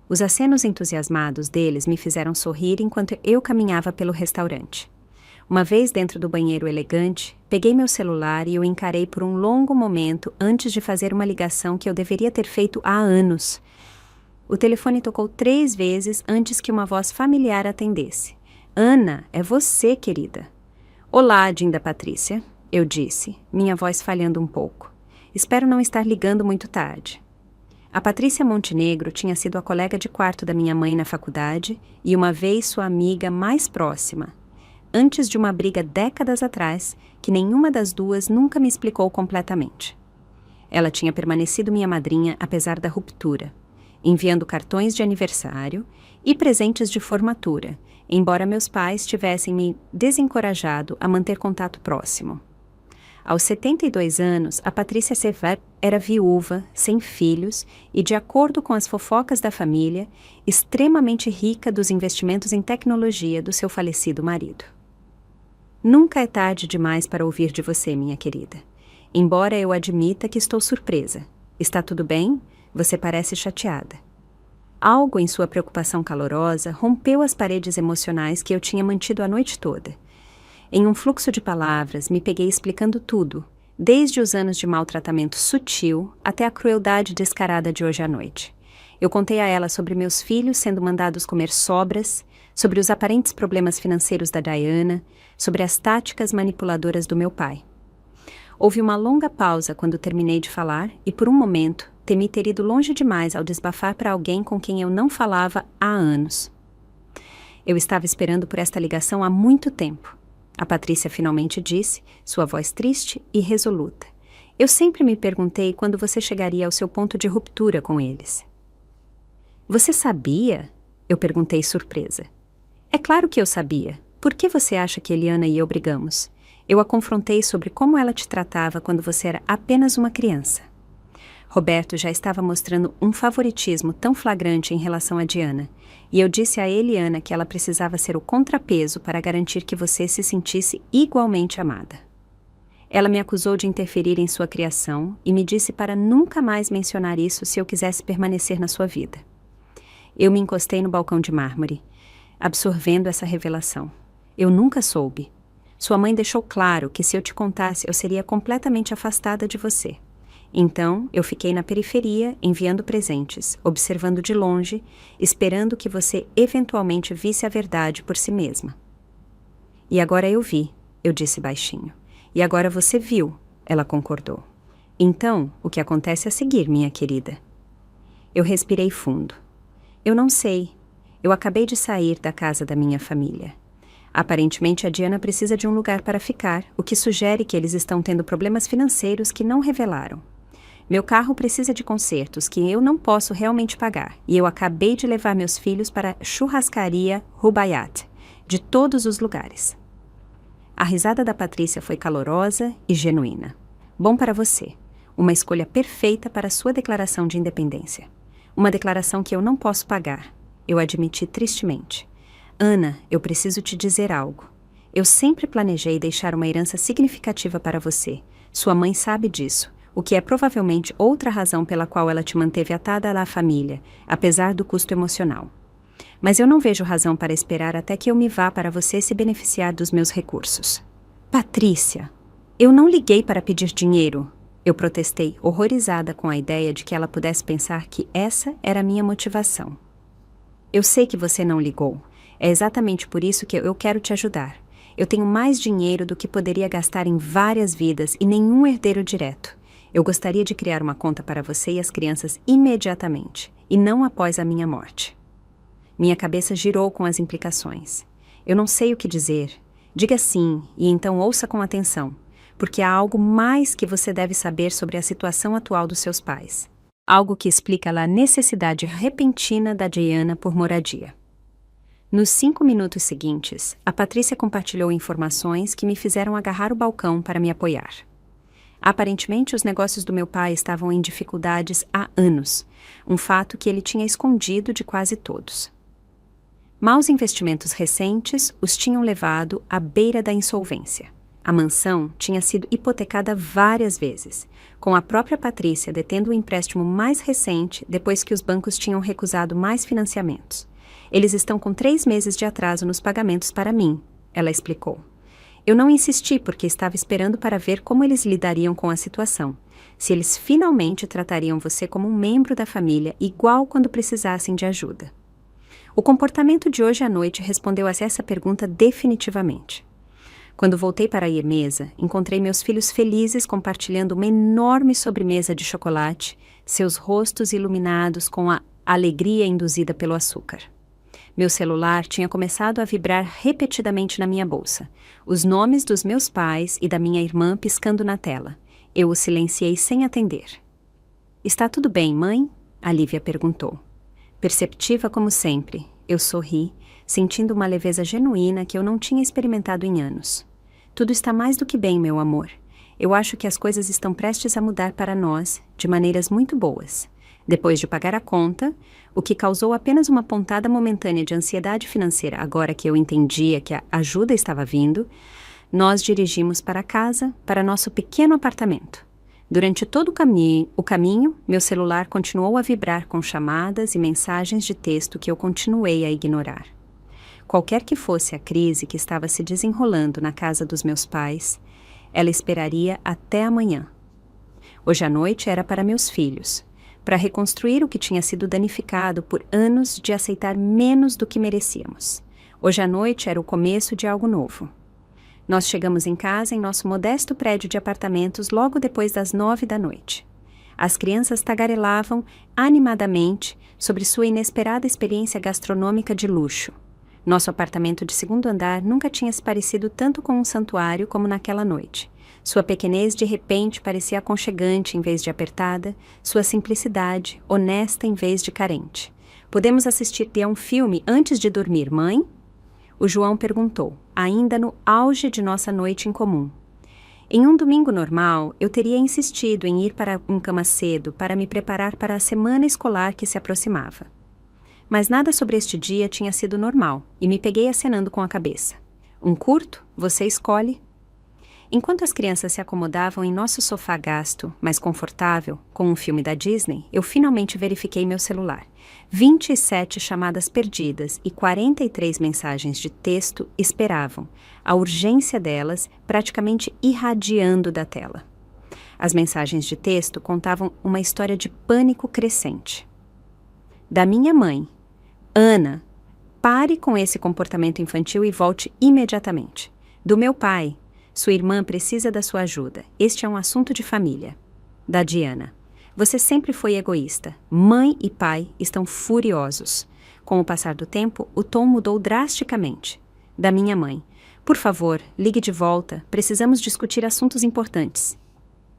Os acenos entusiasmados deles me fizeram sorrir enquanto eu caminhava pelo restaurante. Uma vez dentro do banheiro elegante, peguei meu celular e o encarei por um longo momento antes de fazer uma ligação que eu deveria ter feito há anos. O telefone tocou 3 vezes antes que uma voz familiar atendesse. "Ana, é você, querida." "Olá, Dinda Patrícia", eu disse, minha voz falhando um pouco. "Espero não estar ligando muito tarde." A Patrícia Montenegro tinha sido a colega de quarto da minha mãe na faculdade e uma vez sua amiga mais próxima, antes de uma briga décadas atrás que nenhuma das duas nunca me explicou completamente. Ela tinha permanecido minha madrinha apesar da ruptura, enviando cartões de aniversário e presentes de formatura, embora meus pais tivessem me desencorajado a manter contato próximo. Aos 72 anos, a Patrícia Sever era viúva, sem filhos e, de acordo com as fofocas da família, extremamente rica dos investimentos em tecnologia do seu falecido marido. "Nunca é tarde demais para ouvir de você, minha querida. Embora eu admita que estou surpresa. Está tudo bem? Você parece chateada." Algo em sua preocupação calorosa rompeu as paredes emocionais que eu tinha mantido a noite toda. Em um fluxo de palavras, me peguei explicando tudo, desde os anos de maltratamento sutil até a crueldade descarada de hoje à noite. Eu contei a ela sobre meus filhos sendo mandados comer sobras, sobre os aparentes problemas financeiros da Diana, sobre as táticas manipuladoras do meu pai. Houve uma longa pausa quando terminei de falar e, por um momento, temi ter ido longe demais ao desabafar para alguém com quem eu não falava há anos. Eu estava esperando por esta ligação há muito tempo. A Patrícia finalmente disse, sua voz triste e resoluta. "Eu sempre me perguntei quando você chegaria ao seu ponto de ruptura com eles." "Você sabia?" eu perguntei surpresa. "É claro que eu sabia. Por que você acha que Eliana e eu brigamos? Eu a confrontei sobre como ela te tratava quando você era apenas uma criança." Roberto já estava mostrando um favoritismo tão flagrante em relação a Diana, e eu disse a Eliana que ela precisava ser o contrapeso para garantir que você se sentisse igualmente amada. Ela me acusou de interferir em sua criação e me disse para nunca mais mencionar isso se eu quisesse permanecer na sua vida. Eu me encostei no balcão de mármore, absorvendo essa revelação. Eu nunca soube. Sua mãe deixou claro que se eu te contasse eu seria completamente afastada de você. Então, eu fiquei na periferia, enviando presentes, observando de longe, esperando que você eventualmente visse a verdade por si mesma. "E agora eu vi", eu disse baixinho. "E agora você viu", ela concordou. "Então, o que acontece é a seguir, minha querida." Eu respirei fundo. "Eu não sei. Eu acabei de sair da casa da minha família. Aparentemente, a Diana precisa de um lugar para ficar, o que sugere que eles estão tendo problemas financeiros que não revelaram. Meu carro precisa de consertos que eu não posso realmente pagar, e eu acabei de levar meus filhos para a churrascaria Rubaiyat, de todos os lugares." A risada da Patrícia foi calorosa e genuína. "Bom para você. Uma escolha perfeita para sua declaração de independência. Uma declaração que eu não posso pagar", eu admiti tristemente. "Ana, eu preciso te dizer algo. Eu sempre planejei deixar uma herança significativa para você. Sua mãe sabe disso, o que é provavelmente outra razão pela qual ela te manteve atada à família, apesar do custo emocional. Mas eu não vejo razão para esperar até que eu me vá para você se beneficiar dos meus recursos." "Patrícia!" Eu não liguei para pedir dinheiro. Eu protestei, horrorizada com a ideia de que ela pudesse pensar que essa era a minha motivação. Eu sei que você não ligou. É exatamente por isso que eu quero te ajudar. Eu tenho mais dinheiro do que poderia gastar em várias vidas e nenhum herdeiro direto. Eu gostaria de criar uma conta para você e as crianças imediatamente, e não após a minha morte. Minha cabeça girou com as implicações. Eu não sei o que dizer. Diga sim, e então ouça com atenção, porque há algo mais que você deve saber sobre a situação atual dos seus pais. Algo que explica a necessidade repentina da Diana por moradia. Nos 5 minutos seguintes, a Patrícia compartilhou informações que me fizeram agarrar o balcão para me apoiar. Aparentemente, os negócios do meu pai estavam em dificuldades há anos, um fato que ele tinha escondido de quase todos. Maus investimentos recentes os tinham levado à beira da insolvência. A mansão tinha sido hipotecada várias vezes, com a própria Patrícia detendo o empréstimo mais recente depois que os bancos tinham recusado mais financiamentos. Eles estão com 3 meses de atraso nos pagamentos para mim, ela explicou. Eu não insisti porque estava esperando para ver como eles lidariam com a situação, se eles finalmente tratariam você como um membro da família igual quando precisassem de ajuda. O comportamento de hoje à noite respondeu a essa pergunta definitivamente. Quando voltei para a mesa, encontrei meus filhos felizes compartilhando uma enorme sobremesa de chocolate, seus rostos iluminados com a alegria induzida pelo açúcar. Meu celular tinha começado a vibrar repetidamente na minha bolsa, os nomes dos meus pais e da minha irmã piscando na tela. Eu o silenciei sem atender. Está tudo bem, mãe? A Lívia perguntou. Perceptiva como sempre, eu sorri, sentindo uma leveza genuína que eu não tinha experimentado em anos. Tudo está mais do que bem, meu amor. Eu acho que as coisas estão prestes a mudar para nós, de maneiras muito boas. Depois de pagar a conta, o que causou apenas uma pontada momentânea de ansiedade financeira agora que eu entendia que a ajuda estava vindo, nós dirigimos para casa, para nosso pequeno apartamento. Durante todo o caminho, meu celular continuou a vibrar com chamadas e mensagens de texto que eu continuei a ignorar. Qualquer que fosse a crise que estava se desenrolando na casa dos meus pais, ela esperaria até amanhã. Hoje à noite era para meus filhos, para reconstruir o que tinha sido danificado por anos de aceitar menos do que merecíamos. Hoje à noite era o começo de algo novo. Nós chegamos em casa em nosso modesto prédio de apartamentos logo depois das 9 da noite. As crianças tagarelavam animadamente sobre sua inesperada experiência gastronômica de luxo. Nosso apartamento de 2º andar nunca tinha se parecido tanto com um santuário como naquela noite. Sua pequenez de repente parecia aconchegante em vez de apertada, sua simplicidade honesta em vez de carente. Podemos assistir a um filme antes de dormir, mãe? O João perguntou, ainda no auge de nossa noite em comum. Em um domingo normal, eu teria insistido em ir para uma cama cedo para me preparar para a semana escolar que se aproximava. Mas nada sobre este dia tinha sido normal, e me peguei acenando com a cabeça. Um curto? Você escolhe. Enquanto as crianças se acomodavam em nosso sofá gasto, mas confortável, com um filme da Disney, eu finalmente verifiquei meu celular. 27 chamadas perdidas e 43 mensagens de texto esperavam, a urgência delas praticamente irradiando da tela. As mensagens de texto contavam uma história de pânico crescente. Da minha mãe: Ana, pare com esse comportamento infantil e volte imediatamente. Do meu pai: sua irmã precisa da sua ajuda. Este é um assunto de família. Da Diana: você sempre foi egoísta. Mãe e pai estão furiosos. Com o passar do tempo, o tom mudou drasticamente. Da minha mãe: por favor, ligue de volta. Precisamos discutir assuntos importantes.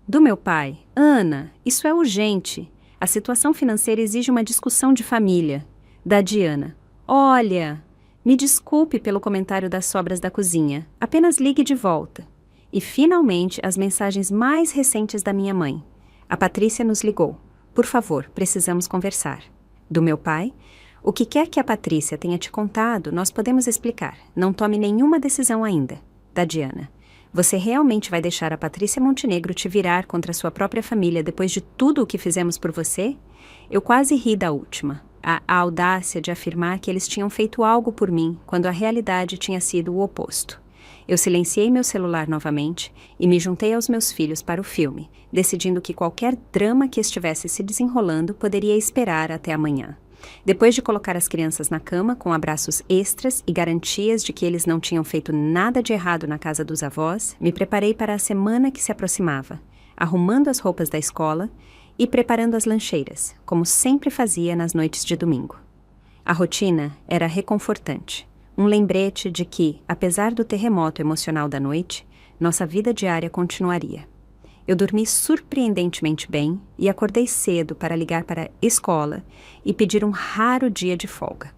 Do meu pai: Ana, isso é urgente. A situação financeira exige uma discussão de família. Da Diana: olha, me desculpe pelo comentário das sobras da cozinha. Apenas ligue de volta. E, finalmente, as mensagens mais recentes da minha mãe. A Patrícia nos ligou. Por favor, precisamos conversar. Do meu pai: o que quer que a Patrícia tenha te contado, nós podemos explicar. Não tome nenhuma decisão ainda. Da Diana: você realmente vai deixar a Patrícia Montenegro te virar contra sua própria família depois de tudo o que fizemos por você? Eu quase ri da última. A audácia de afirmar que eles tinham feito algo por mim, quando a realidade tinha sido o oposto. Eu silenciei meu celular novamente e me juntei aos meus filhos para o filme, decidindo que qualquer drama que estivesse se desenrolando poderia esperar até amanhã. Depois de colocar as crianças na cama com abraços extras e garantias de que eles não tinham feito nada de errado na casa dos avós, me preparei para a semana que se aproximava, arrumando as roupas da escola e preparando as lancheiras, como sempre fazia nas noites de domingo. A rotina era reconfortante, um lembrete de que, apesar do terremoto emocional da noite, nossa vida diária continuaria. Eu dormi surpreendentemente bem e acordei cedo para ligar para a escola e pedir um raro dia de folga.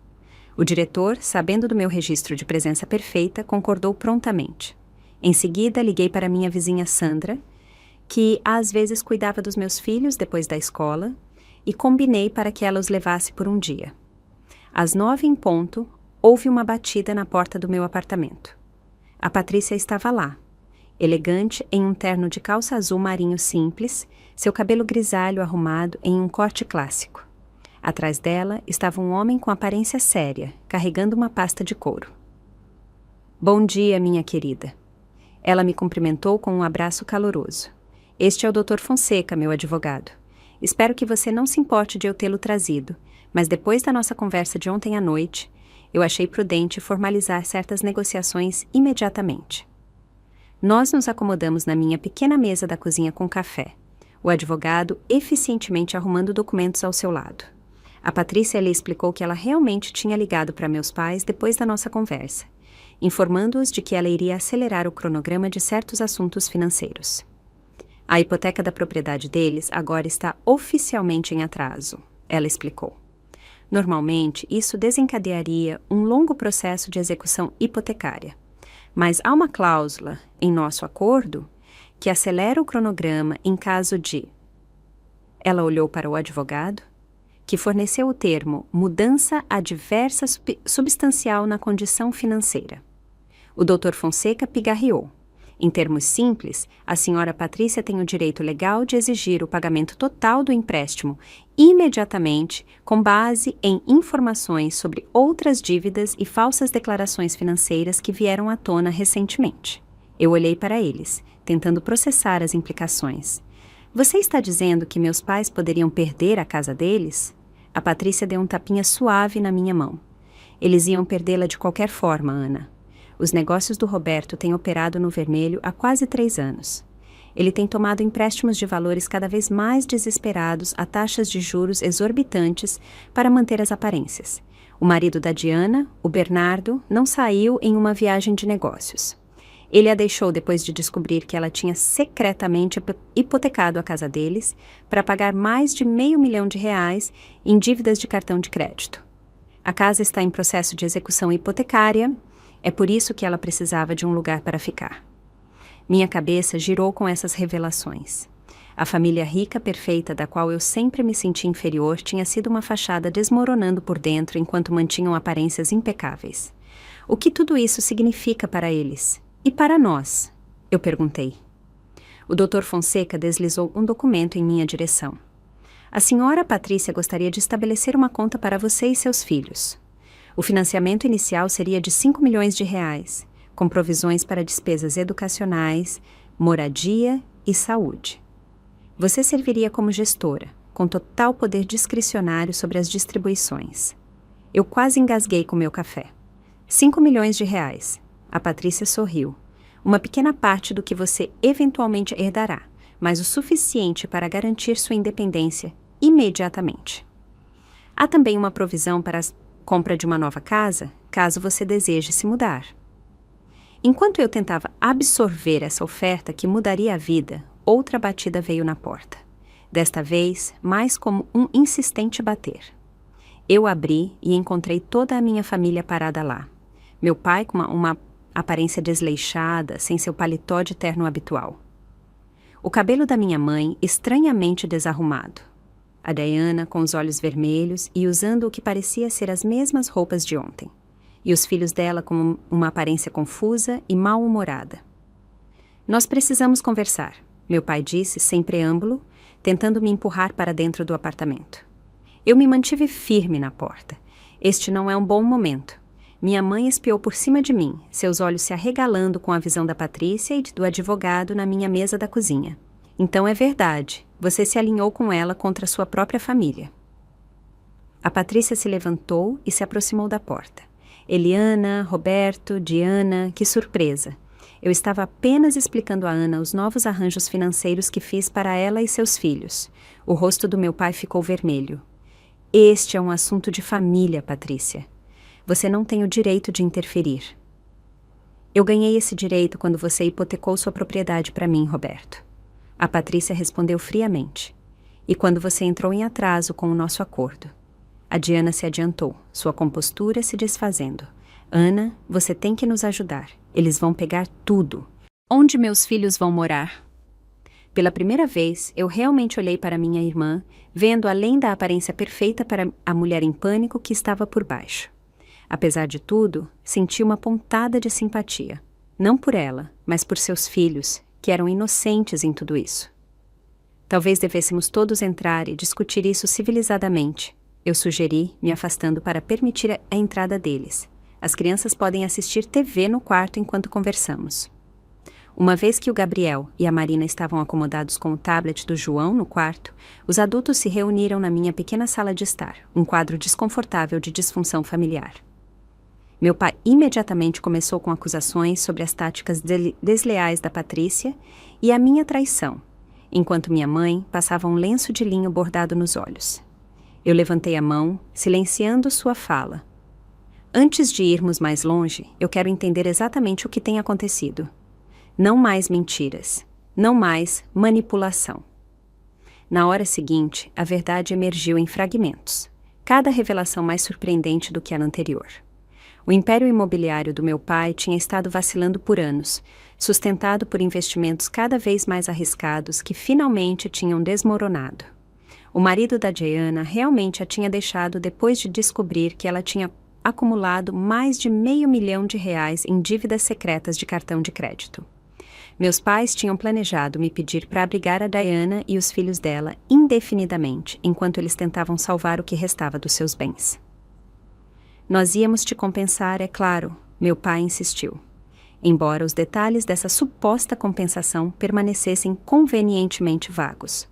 O diretor, sabendo do meu registro de presença perfeita, concordou prontamente. Em seguida, liguei para minha vizinha Sandra, que às vezes cuidava dos meus filhos depois da escola, e combinei para que ela os levasse por um dia. Às 9 em ponto, houve uma batida na porta do meu apartamento. A Patrícia estava lá, elegante em um terno de calça azul marinho simples, seu cabelo grisalho arrumado em um corte clássico. Atrás dela estava um homem com aparência séria, carregando uma pasta de couro. Bom dia, minha querida. Ela me cumprimentou com um abraço caloroso. Este é o Dr. Fonseca, meu advogado. Espero que você não se importe de eu tê-lo trazido, mas depois da nossa conversa de ontem à noite, eu achei prudente formalizar certas negociações imediatamente. Nós nos acomodamos na minha pequena mesa da cozinha com café, o advogado eficientemente arrumando documentos ao seu lado. A Patrícia lhe explicou que ela realmente tinha ligado para meus pais depois da nossa conversa, informando-os de que ela iria acelerar o cronograma de certos assuntos financeiros. A hipoteca da propriedade deles agora está oficialmente em atraso, ela explicou. Normalmente, isso desencadearia um longo processo de execução hipotecária. Mas há uma cláusula em nosso acordo que acelera o cronograma em caso de... Ela olhou para o advogado, que forneceu o termo mudança adversa substancial na condição financeira. O Dr. Fonseca pigarreou. Em termos simples, a senhora Patrícia tem o direito legal de exigir o pagamento total do empréstimo imediatamente com base em informações sobre outras dívidas e falsas declarações financeiras que vieram à tona recentemente. Eu olhei para eles, tentando processar as implicações. Você está dizendo que meus pais poderiam perder a casa deles? A Patrícia deu um tapinha suave na minha mão. Eles iam perdê-la de qualquer forma, Ana. Os negócios do Roberto têm operado no vermelho há quase 3 anos. Ele tem tomado empréstimos de valores cada vez mais desesperados a taxas de juros exorbitantes para manter as aparências. O marido da Diana, o Bernardo, não saiu em uma viagem de negócios. Ele a deixou depois de descobrir que ela tinha secretamente hipotecado a casa deles para pagar mais de R$500 mil em dívidas de cartão de crédito. A casa está em processo de execução hipotecária. É por isso que ela precisava de um lugar para ficar. Minha cabeça girou com essas revelações. A família rica perfeita da qual eu sempre me senti inferior tinha sido uma fachada desmoronando por dentro enquanto mantinham aparências impecáveis. O que tudo isso significa para eles? E para nós? Eu perguntei. O Dr. Fonseca deslizou um documento em minha direção. A senhora Patrícia gostaria de estabelecer uma conta para você e seus filhos. O financiamento inicial seria de R$5 milhões, com provisões para despesas educacionais, moradia e saúde. Você serviria como gestora, com total poder discricionário sobre as distribuições. Eu quase engasguei com meu café. R$5 milhões. A Patrícia sorriu. Uma pequena parte do que você eventualmente herdará, mas o suficiente para garantir sua independência imediatamente. Há também uma provisão para a compra de uma nova casa, caso você deseje se mudar. Enquanto eu tentava absorver essa oferta que mudaria a vida, outra batida veio na porta. Desta vez, mais como um insistente bater. Eu abri e encontrei toda a minha família parada lá. Meu pai com uma aparência desleixada, sem seu paletó de terno habitual. O cabelo da minha mãe estranhamente desarrumado. A Diana com os olhos vermelhos e usando o que parecia ser as mesmas roupas de ontem. E os filhos dela com uma aparência confusa e mal-humorada. Nós precisamos conversar, meu pai disse, sem preâmbulo, tentando me empurrar para dentro do apartamento. Eu me mantive firme na porta. Este não é um bom momento. Minha mãe espiou por cima de mim, seus olhos se arregalando com a visão da Patrícia e do advogado na minha mesa da cozinha. Então é verdade, você se alinhou com ela contra sua própria família. A Patrícia se levantou e se aproximou da porta. Eliana, Roberto, Diana, que surpresa! Eu estava apenas explicando a Ana os novos arranjos financeiros que fiz para ela e seus filhos. O rosto do meu pai ficou vermelho. Este é um assunto de família, Patrícia. Você não tem o direito de interferir. Eu ganhei esse direito quando você hipotecou sua propriedade para mim, Roberto. A Patrícia respondeu friamente. E quando você entrou em atraso com o nosso acordo. A Diana se adiantou, sua compostura se desfazendo. Ana, você tem que nos ajudar. Eles vão pegar tudo. Onde meus filhos vão morar? Pela primeira vez, eu realmente olhei para minha irmã, vendo além da aparência perfeita para a mulher em pânico que estava por baixo. Apesar de tudo, senti uma pontada de simpatia. Não por ela, mas por seus filhos, que eram inocentes em tudo isso. Talvez devêssemos todos entrar e discutir isso civilizadamente. Eu sugeri, me afastando para permitir a entrada deles. As crianças podem assistir TV no quarto enquanto conversamos. Uma vez que o Gabriel e a Marina estavam acomodados com o tablet do João no quarto, os adultos se reuniram na minha pequena sala de estar, um quadro desconfortável de disfunção familiar. Meu pai imediatamente começou com acusações sobre as táticas desleais da Patrícia e a minha traição, enquanto minha mãe passava um lenço de linho bordado nos olhos. Eu levantei a mão, silenciando sua fala. Antes de irmos mais longe, eu quero entender exatamente o que tem acontecido. Não mais mentiras. Não mais manipulação. Na hora seguinte, a verdade emergiu em fragmentos. Cada revelação mais surpreendente do que a anterior. O império imobiliário do meu pai tinha estado vacilando por anos, sustentado por investimentos cada vez mais arriscados que finalmente tinham desmoronado. O marido da Diana realmente a tinha deixado depois de descobrir que ela tinha acumulado mais de R$500 mil em dívidas secretas de cartão de crédito. Meus pais tinham planejado me pedir para abrigar a Diana e os filhos dela indefinidamente, enquanto eles tentavam salvar o que restava dos seus bens. Nós íamos te compensar, é claro, meu pai insistiu. Embora os detalhes dessa suposta compensação permanecessem convenientemente vagos.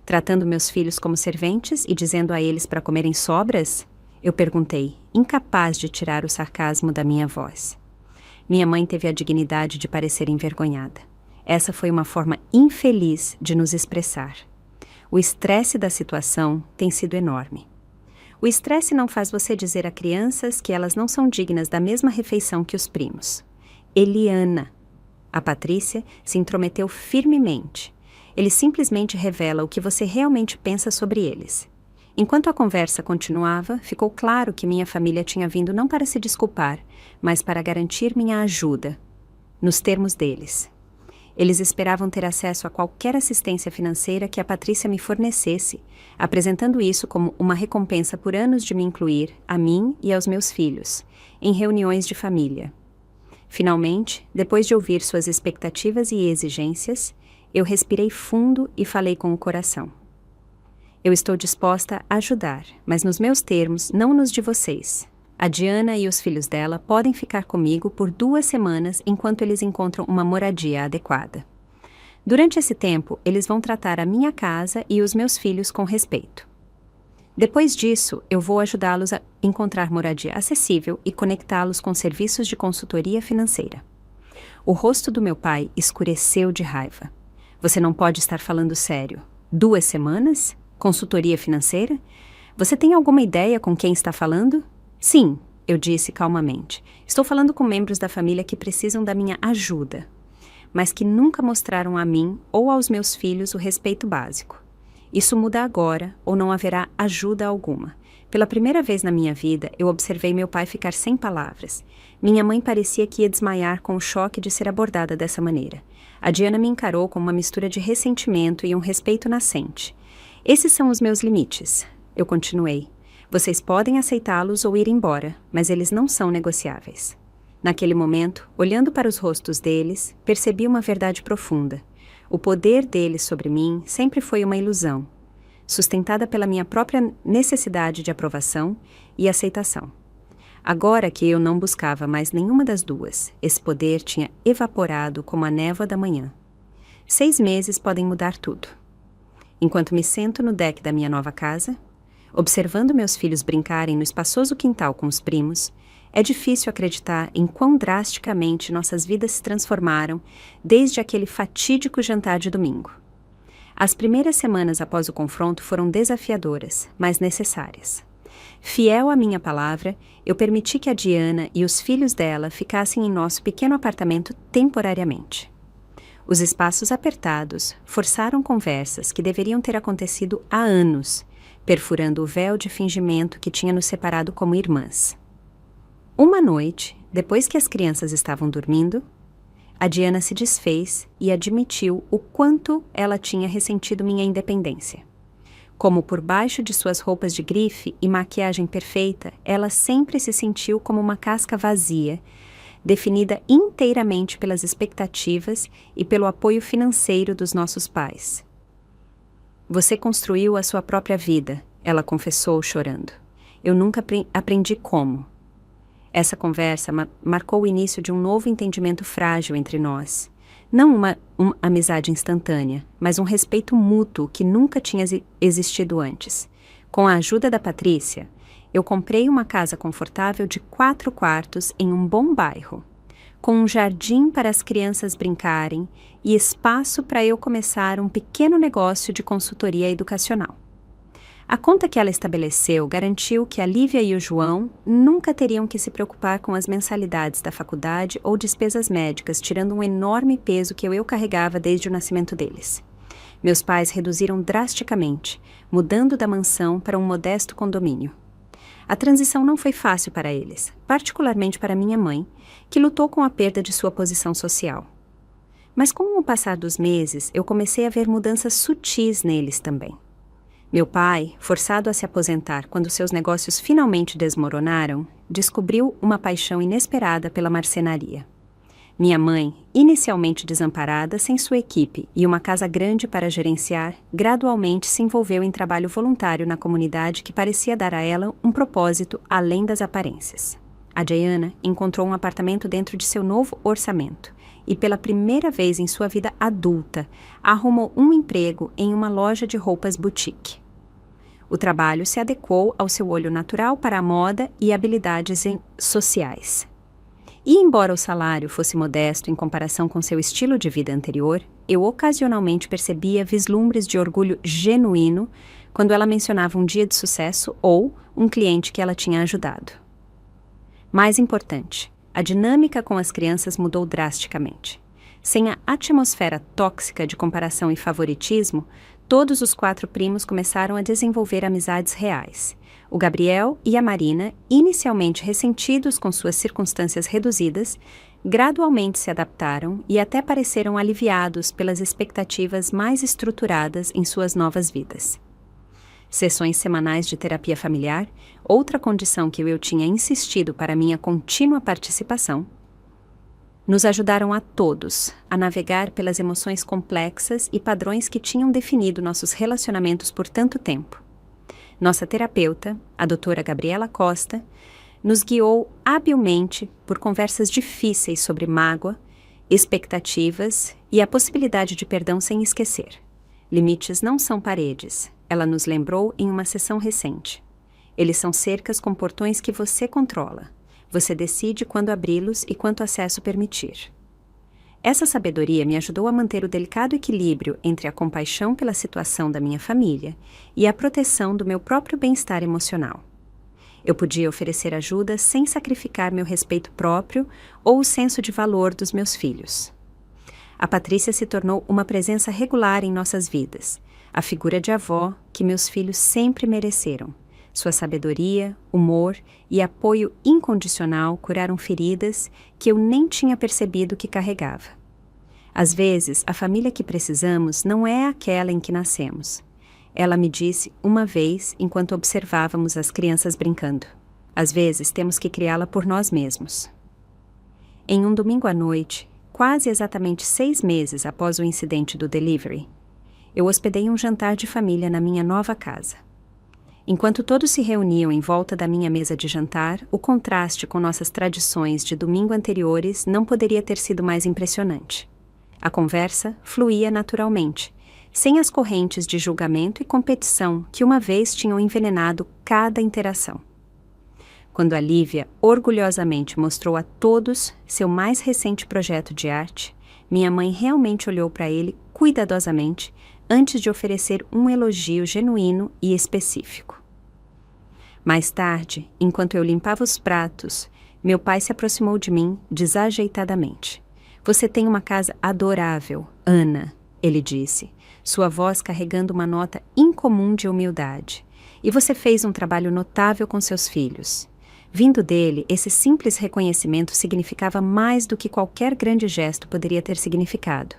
Tratando meus filhos como serventes e dizendo a eles para comerem sobras? Eu perguntei, incapaz de tirar o sarcasmo da minha voz. Minha mãe teve a dignidade de parecer envergonhada. Essa foi uma forma infeliz de nos expressar. O estresse da situação tem sido enorme. O estresse não faz você dizer a crianças que elas não são dignas da mesma refeição que os primos. Eliana. A Patrícia se intrometeu firmemente. Ele simplesmente revela o que você realmente pensa sobre eles. Enquanto a conversa continuava, ficou claro que minha família tinha vindo não para se desculpar, mas para garantir minha ajuda, nos termos deles. Eles esperavam ter acesso a qualquer assistência financeira que a Patrícia me fornecesse, apresentando isso como uma recompensa por anos de me incluir, a mim e aos meus filhos, em reuniões de família. Finalmente, depois de ouvir suas expectativas e exigências, eu respirei fundo e falei com o coração. Eu estou disposta a ajudar, mas nos meus termos, não nos de vocês. A Diana e os filhos dela podem ficar comigo por 2 semanas enquanto eles encontram uma moradia adequada. Durante esse tempo, eles vão tratar a minha casa e os meus filhos com respeito. Depois disso, eu vou ajudá-los a encontrar moradia acessível e conectá-los com serviços de consultoria financeira. O rosto do meu pai escureceu de raiva. Você não pode estar falando sério. 2 semanas? Consultoria financeira? Você tem alguma ideia com quem está falando? Sim, eu disse calmamente. Estou falando com membros da família que precisam da minha ajuda, mas que nunca mostraram a mim ou aos meus filhos o respeito básico. Isso muda agora ou não haverá ajuda alguma. Pela primeira vez na minha vida, eu observei meu pai ficar sem palavras. Minha mãe parecia que ia desmaiar com o choque de ser abordada dessa maneira. A Diana me encarou com uma mistura de ressentimento e um respeito nascente. Esses são os meus limites, eu continuei. Vocês podem aceitá-los ou ir embora, mas eles não são negociáveis. Naquele momento, olhando para os rostos deles, percebi uma verdade profunda. O poder deles sobre mim sempre foi uma ilusão, sustentada pela minha própria necessidade de aprovação e aceitação. Agora que eu não buscava mais nenhuma das duas, esse poder tinha evaporado como a névoa da manhã. 6 meses podem mudar tudo. Enquanto me sento no deck da minha nova casa, observando meus filhos brincarem no espaçoso quintal com os primos, é difícil acreditar em quão drasticamente nossas vidas se transformaram desde aquele fatídico jantar de domingo. As primeiras semanas após o confronto foram desafiadoras, mas necessárias. Fiel à minha palavra, eu permiti que a Diana e os filhos dela ficassem em nosso pequeno apartamento temporariamente. Os espaços apertados forçaram conversas que deveriam ter acontecido há anos, perfurando o véu de fingimento que tinha nos separado como irmãs. Uma noite, depois que as crianças estavam dormindo, a Diana se desfez e admitiu o quanto ela tinha ressentido minha independência. Como por baixo de suas roupas de grife e maquiagem perfeita, ela sempre se sentiu como uma casca vazia, definida inteiramente pelas expectativas e pelo apoio financeiro dos nossos pais. Você construiu a sua própria vida, ela confessou chorando. Eu nunca aprendi como. Essa conversa marcou o início de um novo entendimento frágil entre nós. Não uma amizade instantânea, mas um respeito mútuo que nunca tinha existido antes. Com a ajuda da Patrícia, eu comprei uma casa confortável de 4 quartos em um bom bairro, com um jardim para as crianças brincarem e espaço para eu começar um pequeno negócio de consultoria educacional. A conta que ela estabeleceu garantiu que a Lívia e o João nunca teriam que se preocupar com as mensalidades da faculdade ou despesas médicas, tirando um enorme peso que eu carregava desde o nascimento deles. Meus pais reduziram drasticamente, mudando da mansão para um modesto condomínio. A transição não foi fácil para eles, particularmente para minha mãe, que lutou com a perda de sua posição social. Mas com o passar dos meses, eu comecei a ver mudanças sutis neles também. Meu pai, forçado a se aposentar quando seus negócios finalmente desmoronaram, descobriu uma paixão inesperada pela marcenaria. Minha mãe, inicialmente desamparada, sem sua equipe e uma casa grande para gerenciar, gradualmente se envolveu em trabalho voluntário na comunidade que parecia dar a ela um propósito além das aparências. A Diana encontrou um apartamento dentro de seu novo orçamento e, pela primeira vez em sua vida adulta, arrumou um emprego em uma loja de roupas boutique. O trabalho se adequou ao seu olho natural para a moda e habilidades sociais. E embora o salário fosse modesto em comparação com seu estilo de vida anterior, eu ocasionalmente percebia vislumbres de orgulho genuíno quando ela mencionava um dia de sucesso ou um cliente que ela tinha ajudado. Mais importante, a dinâmica com as crianças mudou drasticamente. Sem a atmosfera tóxica de comparação e favoritismo, todos os 4 primos começaram a desenvolver amizades reais. O Gabriel e a Marina, inicialmente ressentidos com suas circunstâncias reduzidas, gradualmente se adaptaram e até pareceram aliviados pelas expectativas mais estruturadas em suas novas vidas. Sessões semanais de terapia familiar, outra condição que eu tinha insistido para minha contínua participação, nos ajudaram a todos a navegar pelas emoções complexas e padrões que tinham definido nossos relacionamentos por tanto tempo. Nossa terapeuta, a doutora Gabriela Costa, nos guiou habilmente por conversas difíceis sobre mágoa, expectativas e a possibilidade de perdão sem esquecer. Limites não são paredes, ela nos lembrou em uma sessão recente. Eles são cercas com portões que você controla. Você decide quando abri-los e quanto acesso permitir. Essa sabedoria me ajudou a manter o delicado equilíbrio entre a compaixão pela situação da minha família e a proteção do meu próprio bem-estar emocional. Eu podia oferecer ajuda sem sacrificar meu respeito próprio ou o senso de valor dos meus filhos. A Patrícia se tornou uma presença regular em nossas vidas, a figura de avó que meus filhos sempre mereceram. Sua sabedoria, humor e apoio incondicional curaram feridas que eu nem tinha percebido que carregava. Às vezes, a família que precisamos não é aquela em que nascemos. Ela me disse uma vez enquanto observávamos as crianças brincando. Às vezes, temos que criá-la por nós mesmos. Em um domingo à noite, quase exatamente 6 meses após o incidente do delivery, eu hospedei um jantar de família na minha nova casa. Enquanto todos se reuniam em volta da minha mesa de jantar, o contraste com nossas tradições de domingo anteriores não poderia ter sido mais impressionante. A conversa fluía naturalmente, sem as correntes de julgamento e competição que uma vez tinham envenenado cada interação. Quando a Lívia orgulhosamente mostrou a todos seu mais recente projeto de arte, minha mãe realmente olhou para ele cuidadosamente antes de oferecer um elogio genuíno e específico. Mais tarde, enquanto eu limpava os pratos, meu pai se aproximou de mim desajeitadamente. Você tem uma casa adorável, Ana, ele disse, sua voz carregando uma nota incomum de humildade. E você fez um trabalho notável com seus filhos. Vindo dele, esse simples reconhecimento significava mais do que qualquer grande gesto poderia ter significado.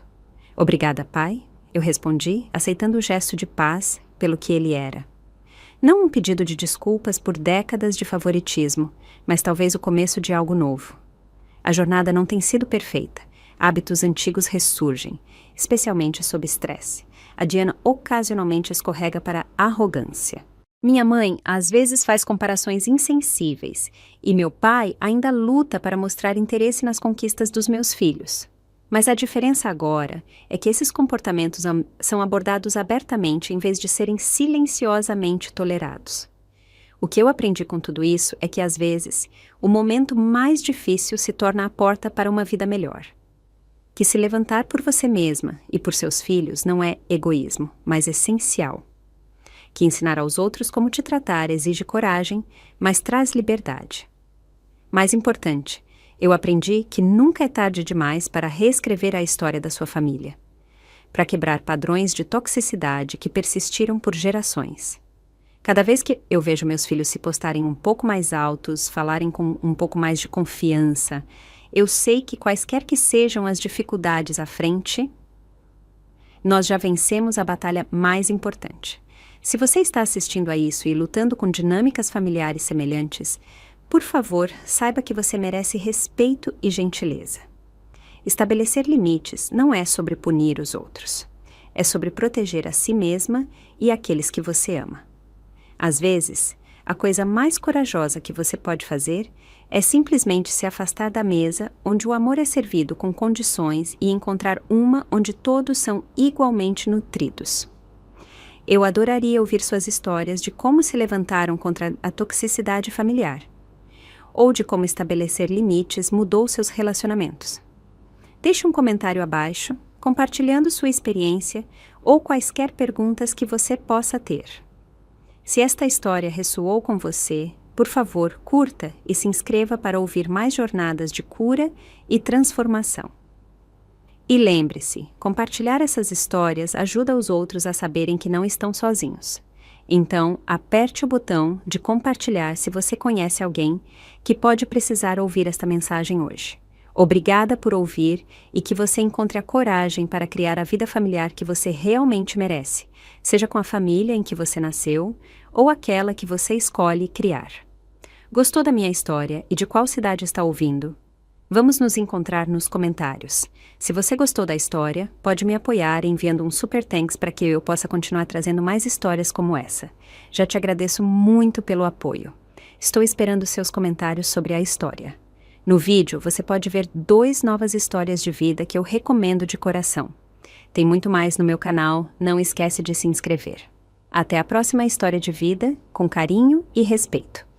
Obrigada, pai, eu respondi, aceitando o gesto de paz pelo que ele era. Não um pedido de desculpas por décadas de favoritismo, mas talvez o começo de algo novo. A jornada não tem sido perfeita. Hábitos antigos ressurgem, especialmente sob estresse. A Diana ocasionalmente escorrega para a arrogância. Minha mãe às vezes faz comparações insensíveis, e meu pai ainda luta para mostrar interesse nas conquistas dos meus filhos. Mas a diferença agora é que esses comportamentos são abordados abertamente em vez de serem silenciosamente tolerados. O que eu aprendi com tudo isso é que, às vezes, o momento mais difícil se torna a porta para uma vida melhor. Que se levantar por você mesma e por seus filhos não é egoísmo, mas essencial. Que ensinar aos outros como te tratar exige coragem, mas traz liberdade. Mais importante, eu aprendi que nunca é tarde demais para reescrever a história da sua família, para quebrar padrões de toxicidade que persistiram por gerações. Cada vez que eu vejo meus filhos se postarem um pouco mais altos, falarem com um pouco mais de confiança, eu sei que quaisquer que sejam as dificuldades à frente, nós já vencemos a batalha mais importante. Se você está assistindo a isso e lutando com dinâmicas familiares semelhantes, por favor, saiba que você merece respeito e gentileza. Estabelecer limites não é sobre punir os outros. É sobre proteger a si mesma e aqueles que você ama. Às vezes, a coisa mais corajosa que você pode fazer é simplesmente se afastar da mesa onde o amor é servido com condições e encontrar uma onde todos são igualmente nutridos. Eu adoraria ouvir suas histórias de como se levantaram contra a toxicidade familiar, ou de como estabelecer limites mudou seus relacionamentos. Deixe um comentário abaixo, compartilhando sua experiência ou quaisquer perguntas que você possa ter. Se esta história ressoou com você, por favor, curta e se inscreva para ouvir mais jornadas de cura e transformação. E lembre-se, compartilhar essas histórias ajuda os outros a saberem que não estão sozinhos. Então, aperte o botão de compartilhar se você conhece alguém que pode precisar ouvir esta mensagem hoje. Obrigada por ouvir e que você encontre a coragem para criar a vida familiar que você realmente merece, seja com a família em que você nasceu ou aquela que você escolhe criar. Gostou da minha história e de qual cidade está ouvindo? Vamos nos encontrar nos comentários. Se você gostou da história, pode me apoiar enviando um super thanks para que eu possa continuar trazendo mais histórias como essa. Já te agradeço muito pelo apoio. Estou esperando seus comentários sobre a história. No vídeo, você pode ver 2 novas histórias de vida que eu recomendo de coração. Tem muito mais no meu canal, não esquece de se inscrever. Até a próxima história de vida, com carinho e respeito.